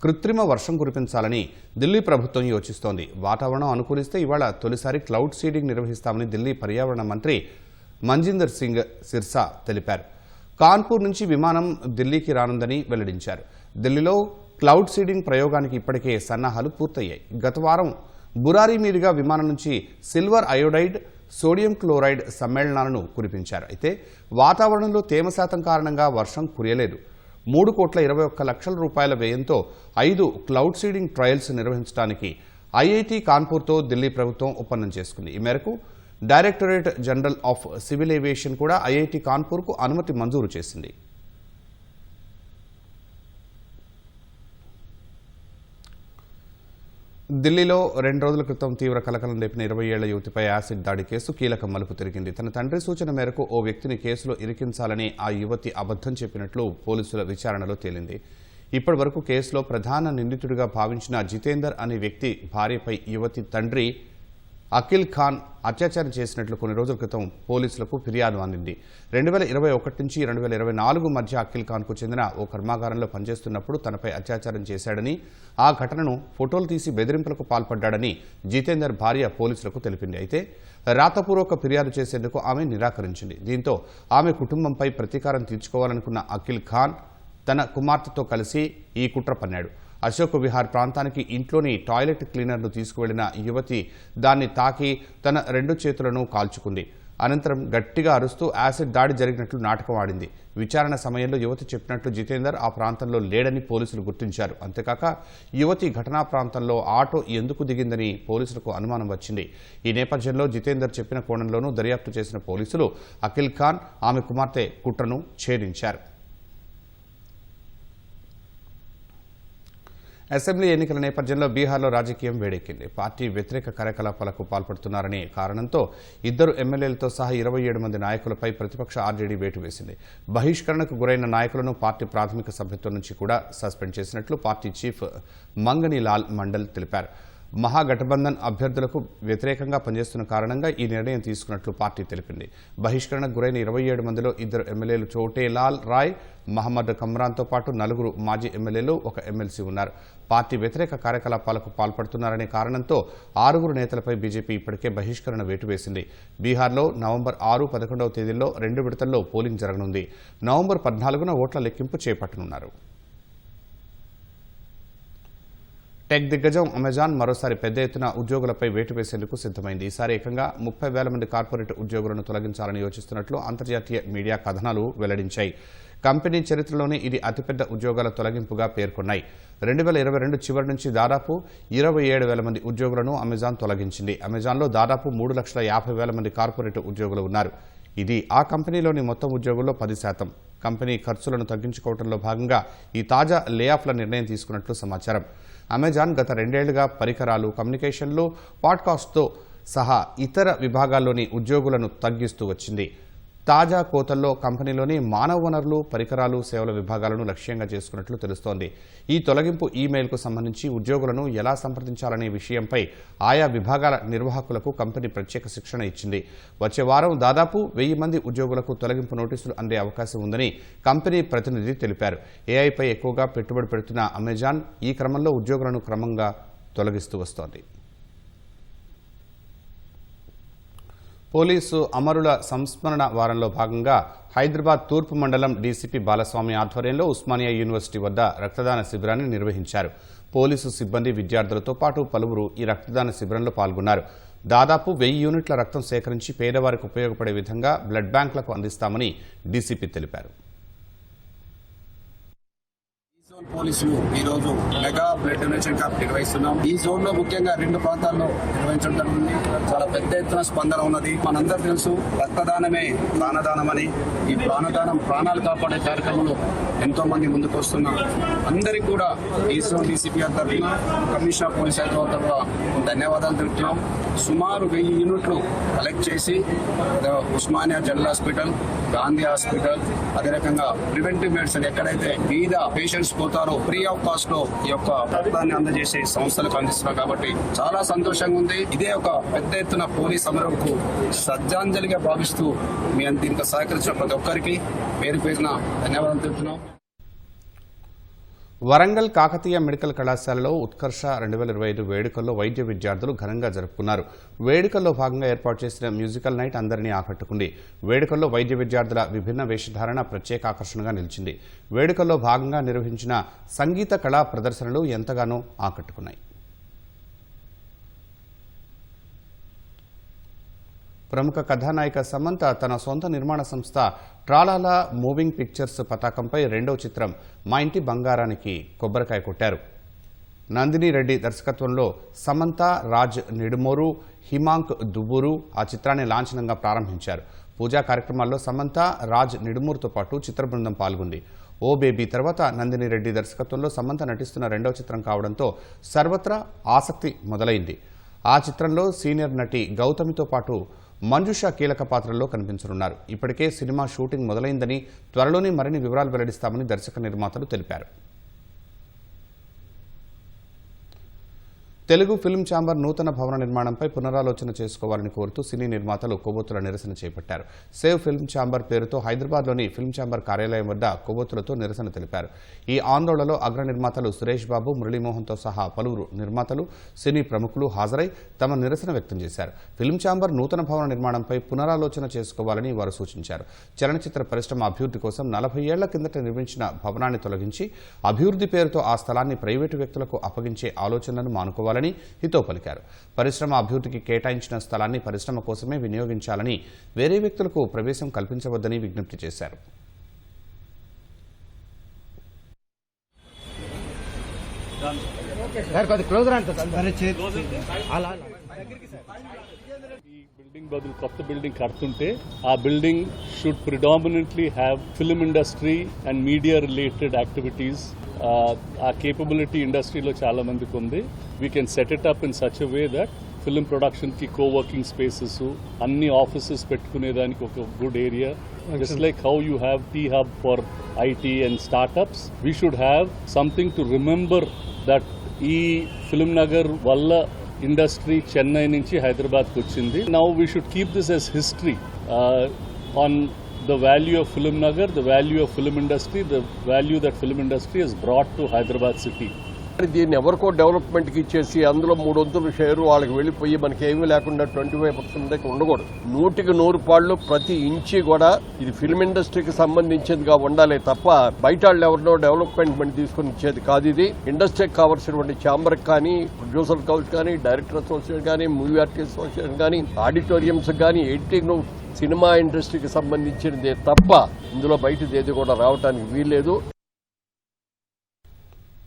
కృత్రిమ వర్షం కురిపించాలని ఢిల్లీ ప్రభుత్వం యోచిస్తోంది. వాతావరణం అనుకూలిస్తే ఇవాళ తొలిసారి క్లౌడ్ సీడింగ్ నిర్వహిస్తామని ఢిల్లీ పర్యావరణ మంత్రి మంజిందర్ సింగ్ సిర్సా తెలిపారు. కాన్పూర్ నుంచి విమానం ఢిల్లీకి రానుందని వెల్లడించారు. ఢిల్లీలో క్లౌడ్ సీడింగ్ ప్రయోగానికి ఇప్పటికే సన్నాహాలు పూర్తయ్యాయి. గత వారం బురారి మీదుగా విమానం నుంచి సిల్వర్ అయోడైడ్, సోడియం క్లోరైడ్ సమ్మేళనాలను కురిపించారు. అయితే వాతావరణంలో తేమ శాతం కారణంగా వర్షం కురియలేదు. 3,21,00,00,000 రూపాయల వ్యయంతో 5 క్లౌడ్ సీడింగ్ ట్రయల్స్ నిర్వహించడానికి ఐఐటి కాన్పూర్తో ఢిల్లీ ప్రభుత్వం ఒప్పందం చేసుకుంది. ఈ మేరకు directorate general of civil aviation కూడా ఐఐటి కాన్పూర్కు అనుమతి మంజూరు చేసింది. ఢిల్లీలో 2 రోజుల క్రితం తీవ్ర కలకలం రేపిన 20 ఏళ్ల యువతిపై యాసిడ్ దాడి కేసు కీలక మలుపు తిరిగింది. తన తండ్రి సూచన మేరకు ఓ వ్యక్తిని కేసులో ఇరికించాలని ఆ యువతి అబద్ధం చెప్పినట్లు పోలీసుల విచారణలో తేలింది. ఇప్పటి వరకు కేసులో ప్రధాన నిందితుడిగా భావించిన జితేందర్ అనే వ్యక్తి భార్యపై యువతి తండ్రి అఖిల్ ఖాన్ అత్యాచారం చేసినట్లు కొన్ని రోజుల క్రితం పోలీసులకు ఫిర్యాదు అందింది. 2021 నుంచి 2024 మధ్య అఖిల్ ఖాన్కు చెందిన ఓ కర్మాగారంలో పనిచేస్తున్నప్పుడు తనపై అత్యాచారం చేశాడని, ఆ ఘటనను ఫోటోలు తీసి బెదిరింపులకు పాల్పడ్డాడని జితేందర్ భార్య పోలీసులకు తెలిపింది. అయితే రాతపూర్వక ఫిర్యాదు చేసేందుకు ఆమె నిరాకరించింది. దీంతో ఆమె కుటుంబంపై ప్రతీకారం తీర్చుకోవాలనుకున్న అఖిల్ ఖాన్ తన కుమార్తెతో కలిసి ఈ కుట్ర పన్నాడు. అశోక్ విహార్ ప్రాంతానికి ఇంట్లోని టాయిలెట్ క్లీనర్ను తీసుకువెళ్లిన యువతి దాన్ని తాకి తన 2 చేతులను కాల్చుకుంది. అనంతరం గట్టిగా అరుస్తూ యాసిడ్ దాడి జరిగినట్లు నాటకం ఆడింది. విచారణ సమయంలో యువతి చెప్పినట్లు జితేందర్ ఆ ప్రాంతంలో లేడని పోలీసులు గుర్తించారు. అంతేకాక యువతి ఘటనా ప్రాంతంలో ఆటో ఎందుకు దిగిందని పోలీసులకు అనుమానం వచ్చింది. ఈ నేపథ్యంలో జితేందర్ చెప్పిన కోణంలోనూ దర్యాప్తు చేసిన పోలీసులు అఖిల్ ఖాన్, ఆమె కుమార్తె కుట్రను ఛేదించారు. అసెంబ్లీ ఎన్నికల నేపథ్యంలో బీహార్లో రాజకీయం వేడెక్కింది. పార్టీ వ్యతిరేక కార్యకలాపాలకు పాల్పడుతున్నారనే కారణంతో 2 ఎమ్మెల్యేలతో సహా 27 మంది నాయకులపై ప్రతిపక్ష ఆర్జేడీ వేటు వేసింది. బహిష్కరణకు గురైన నాయకులను పార్టీ ప్రాథమిక సభ్యత్వం నుంచి కూడా సస్పెండ్ చేసినట్లు పార్టీ చీఫ్ మంగని లాల్ మండల్ తెలిపారు. మహాగఠబంధన్ అభ్యర్థులకు వ్యతిరేకంగా పనిచేస్తున్న కారణంగా ఈ నిర్ణయం తీసుకున్నట్లు పార్టీ తెలిపింది. బహిష్కరణకు గురైన 27 మందిలో 2 ఎమ్మెల్యేలు చోటేలాల్ రాయ్, మహమ్మద్ కమ్రాన్తో పాటు 4 మాజీ ఎమ్మెల్యేలు, 1 ఎమ్మెల్సీ ఉన్నారు. పార్టీ వ్యతిరేక కార్యకలాపాలకు పాల్పడుతున్నారనే కారణంతో 6 నేతలపై బీజేపీ ఇప్పటికే బహిష్కరణ వేటు వేసింది. బీహార్లో నవంబర్ 6, 11వ తేదీల్లో 2 విడతల్లో పోలింగ్ జరగనుంది. నవంబర్ 14న ఓట్ల లెక్కింపు చేపట్టనున్నారు. టెక్ దిగ్గజం అమెజాన్ మరోసారి పెద్ద ఎత్తున ఉద్యోగులపై వేటు వేసేందుకు సిద్ధమైంది. ఈసారి ఏకంగా 30,000 మంది కార్పొరేట్ ఉద్యోగులను తొలగించాలని యోచిస్తున్నట్లు అంతర్జాతీయ మీడియా కథనాలు వెల్లడించాయి. కంపెనీ చరిత్రలోనే ఇది అతిపెద్ద ఉద్యోగాల తొలగింపుగా పేర్కొన్నాయి. 2022 చివరి నుంచి దాదాపు 27,000 మంది ఉద్యోగులను అమెజాన్ తొలగించింది. అమెజాన్లో దాదాపు 3,50,000 మంది కార్పొరేట్ ఉద్యోగులు ఉన్నారు. ఇది ఆ కంపెనీలోని మొత్తం ఉద్యోగుల్లో 10%. కంపెనీ ఖర్చులను తగ్గించుకోవడంలో భాగంగా ఈ తాజా లేఆఫ్ల నిర్ణయం తీసుకున్నట్లు సమాచారం. అమెజాన్ గత 2 ఏళ్లుగా పరికరాలు, కమ్యూనికేషన్లు, పాడ్కాస్ట్తో సహా ఇతర విభాగాల్లోని ఉద్యోగులను తగ్గిస్తూ వచ్చింది. తాజా కోతల్లో కంపెనీలోని మానవ వనరులు, పరికరాలు, సేవల విభాగాలను లక్ష్యంగా చేసుకున్నట్లు తెలుస్తోంది. ఈ తొలగింపు ఈమెయిల్కు సంబంధించి ఉద్యోగులను ఎలా సంప్రదించాలనే విషయంపై ఆయా విభాగాల నిర్వాహకులకు కంపెనీ ప్రత్యేక శిక్షణ ఇచ్చింది. వచ్చే వారం దాదాపు 1000 మంది ఉద్యోగులకు తొలగింపు నోటీసులు అందే అవకాశం ఉందని కంపెనీ ప్రతినిధి తెలిపారు. ఏఐపై ఎక్కువగా పెట్టుబడి పెడుతున్న అమెజాన్ ఈ క్రమంలో ఉద్యోగులను క్రమంగా తొలగిస్తూ వస్తోంది. పోలీసు అమరుల సంస్మరణ వారంలో భాగంగా హైదరాబాద్ తూర్పు మండలం డీసీపీ బాలస్వామి ఆధ్వర్యంలో ఉస్మానియా యూనివర్సిటీ వద్ద రక్తదాన శిబిరాన్ని నిర్వహించారు. పోలీసు సిబ్బంది, విద్యార్థులతో పాటు పలువురు ఈ రక్తదాన శిబిరంలో పాల్గొన్నారు. దాదాపు 1000 యూనిట్ల రక్తం సేకరించి పేదవారికి ఉపయోగపడే విధంగా బ్లడ్ బ్యాంకులకు అందిస్తామని డీసీపీ తెలిపారు. పోలీసులు ఈ రోజు మెగా బ్లడ్ డొనేషన్ క్యాంప్ నిర్వహిస్తున్నాం. ఈ జోన్ లో ముఖ్యంగా 2 ప్రాంతాల్లో నిర్వహించడం జరుగుతుంది. చాలా పెద్ద ఎత్తున స్పందన ఉన్నది. మనందరూ తెలుసు రక్తదానమే ప్రాణదానం అని. ఈ ప్రాణదానం ప్రాణాలు కాపాడే కార్యక్రమంలో ఎంతో మంది ముందుకు వస్తున్నారు. అందరికీ కూడా ఈ జోన్ డీసీపీ తరఫున, కమిషనర్ పోలీస్ శాఖ తరఫున ధన్యవాదాలు తెలుపుతున్నాం. సుమారు 1000 యూనిట్లు కలెక్ట్ చేసి Osmania general hospital, Gandhi hospital, అదే రకంగా ప్రివెంటివ్ మెడిసిన్ ఎక్కడైతే బీద పేషెంట్స్ అవుతారో ఫ్రీ ఆఫ్ కాస్ట్ లో ఈ యొక్క రక్తాన్ని అందజేసే సంస్థలకు అందిస్తున్నారు కాబట్టి చాలా సంతోషంగా ఉంది. ఇదే ఒక పెద్ద ఎత్తున పోలీస్ అమరుకు శ్రద్ధాంజలిగా భావిస్తూ మీ దీనికి సహకరించిన ప్రతి ఒక్కరికి పేరు పేరున ధన్యవాదాలు తెలుపుతున్నాం. వరంగల్ కాకతీయ మెడికల్ కళాశాలలో ఉత్కర్ష 2025 వేడుకల్లో వైద్య విద్యార్థులు ఘనంగా జరుపుకున్నారు. వేడుకల్లో భాగంగా ఏర్పాటు చేసిన మ్యూజికల్ నైట్ అందరినీ ఆకట్టుకుంది. వేడుకల్లో వైద్య విద్యార్థుల విభిన్న వేషధారణ ప్రత్యేక ఆకర్షణగా నిలిచింది. వేడుకల్లో భాగంగా నిర్వహించిన సంగీత కళా ప్రదర్శనలు ఎంతగానో ఆకట్టుకున్నాయి. ప్రముఖ కథానాయిక సమంత తన సొంత నిర్మాణ సంస్థ ట్రాలాలా మూవింగ్ పిక్చర్స్ పతాకంపై రెండవ చిత్రం మా ఇంటి బంగారానికి కొబ్బరికాయ కొట్టారు. నందిని రెడ్డి దర్శకత్వంలో సమంత, రాజ్ నిడుమోరు, హిమాంక్ దువ్వూరు ఆ చిత్రాన్ని లాంఛనంగా ప్రారంభించారు. పూజా కార్యక్రమాల్లో సమంత, రాజ్ నిడుమూరుతో పాటు చిత్ర బృందం పాల్గొంది. ఓ బేబీ తర్వాత నందిని రెడ్డి దర్శకత్వంలో సమంత నటిస్తున్న రెండవ చిత్రం కావడంతో సర్వత్రా ఆసక్తి మొదలైంది. ఆ చిత్రంలో సీనియర్ నటి గౌతమితో పాటు మంజుష కీలక పాత్రల్లో కనిపించనున్నారు. ఇప్పటికే సినిమా షూటింగ్ మొదలైందని, త్వరలోనే మరిన్ని వివరాలు వెల్లడిస్తామని దర్శక నిర్మాతలు తెలిపారు. తెలుగు ఫిల్మ్ ఛాంబర్ నూతన భవన నిర్మాణంపై పునరాలోచన చేసుకోవాలని కోరుతూ సినీ నిర్మాతలు కొవ్వొత్తుల నిరసన చేపట్టారు. సేవ్ ఫిల్మ్ ఛాంబర్ పేరుతో హైదరాబాద్లోని ఫిల్మ్ ఛాంబర్ కార్యాలయం వద్ద కొవ్వొత్తులతో నిరసన తెలిపారు. ఈ ఆందోళనలో అగ్ర నిర్మాతలు సురేష్ బాబు, మురళీమోహన్తో సహా పలువురు నిర్మాతలు, సినీ ప్రముఖులు హాజరై తమ నిరసన వ్యక్తం చేశారు. ఫిల్మ్ ఛాంబర్ నూతన భవన నిర్మాణంపై పునరాలోచన చేసుకోవాలని వారు సూచించారు. చలనచిత్ర పరిశ్రమ అభివృద్ధి కోసం 40 ఏళ్ల కిందట నిర్మించిన భవనాన్ని తొలగించి అభివృద్ధి పేరుతో ఆ స్థలాన్ని ప్రైవేటు వ్యక్తులకు అప్పగించే ఆలోచనను మానుకోవాలని హితో పలికారు. పరిశ్రమ అభివృద్ధికి కేటాయించిన స్థలాన్ని పరిశ్రమ కోసమే వినియోగించాలని, వేరే వ్యక్తులకు ప్రవేశం కల్పించవద్దని విజ్ఞప్తి చేశారు. బిల్డింగ్ బదులు కొత్త బిల్డింగ్ కడుతుంటే ఆ building should predominantly have film industry and media related activities. ఆ కేపబిలిటీ ఇండస్ట్రీలో చాలా మందికి ఉంది. We can set it up in such a way that film ప్రొడక్షన్కి కోవర్కింగ్ స్పేసెస్, అన్ని ఆఫీసెస్ పెట్టుకునేదానికి ఒక good area. Just like how you have T hub for IT and startups, we should have something to remember that ఈ film Nagar వల్ల industry Chennai నుంచి హైదరాబాద్కి వచ్చింది. Now we should keep this as history on the value of Film Nagar, the value of film industry, the value that film industry has brought to Hyderabad city. దీన్ని ఎవరికో డెవలప్మెంట్కి ఇచ్చేసి అందులో 3/4 షేరు వాళ్ళకి వెళ్ళిపోయి మనకి ఏమీ లేకుండా 25% ఉండకూడదు. 100కి 100 ప్రతి ఇంచి కూడా ఇది ఫిల్మ్ ఇండస్ట్రీకి సంబంధించిందిగా ఉండాలి తప్ప బయట వాళ్ళు ఎవరినో డెవలప్మెంట్ తీసుకుని ఇచ్చేది కాదు. ఇది ఇండస్ట్రీకి కావాల్సినటువంటి ఛాంబర్కి కానీ, ప్రొడ్యూసర్ కౌన్స్ కానీ, డైరెక్టర్ అసోసియేషన్ కానీ, మూవీ ఆర్టిస్ట్ అసోసియేషన్ కానీ, ఆడిటోరియంస్ కానీ, ఎడిటింగ్ సినిమా ఇండస్ట్రీకి సంబంధించినదే తప్ప ఇందులో బయటది ఏది కూడా రావడానికి వీల్లేదు.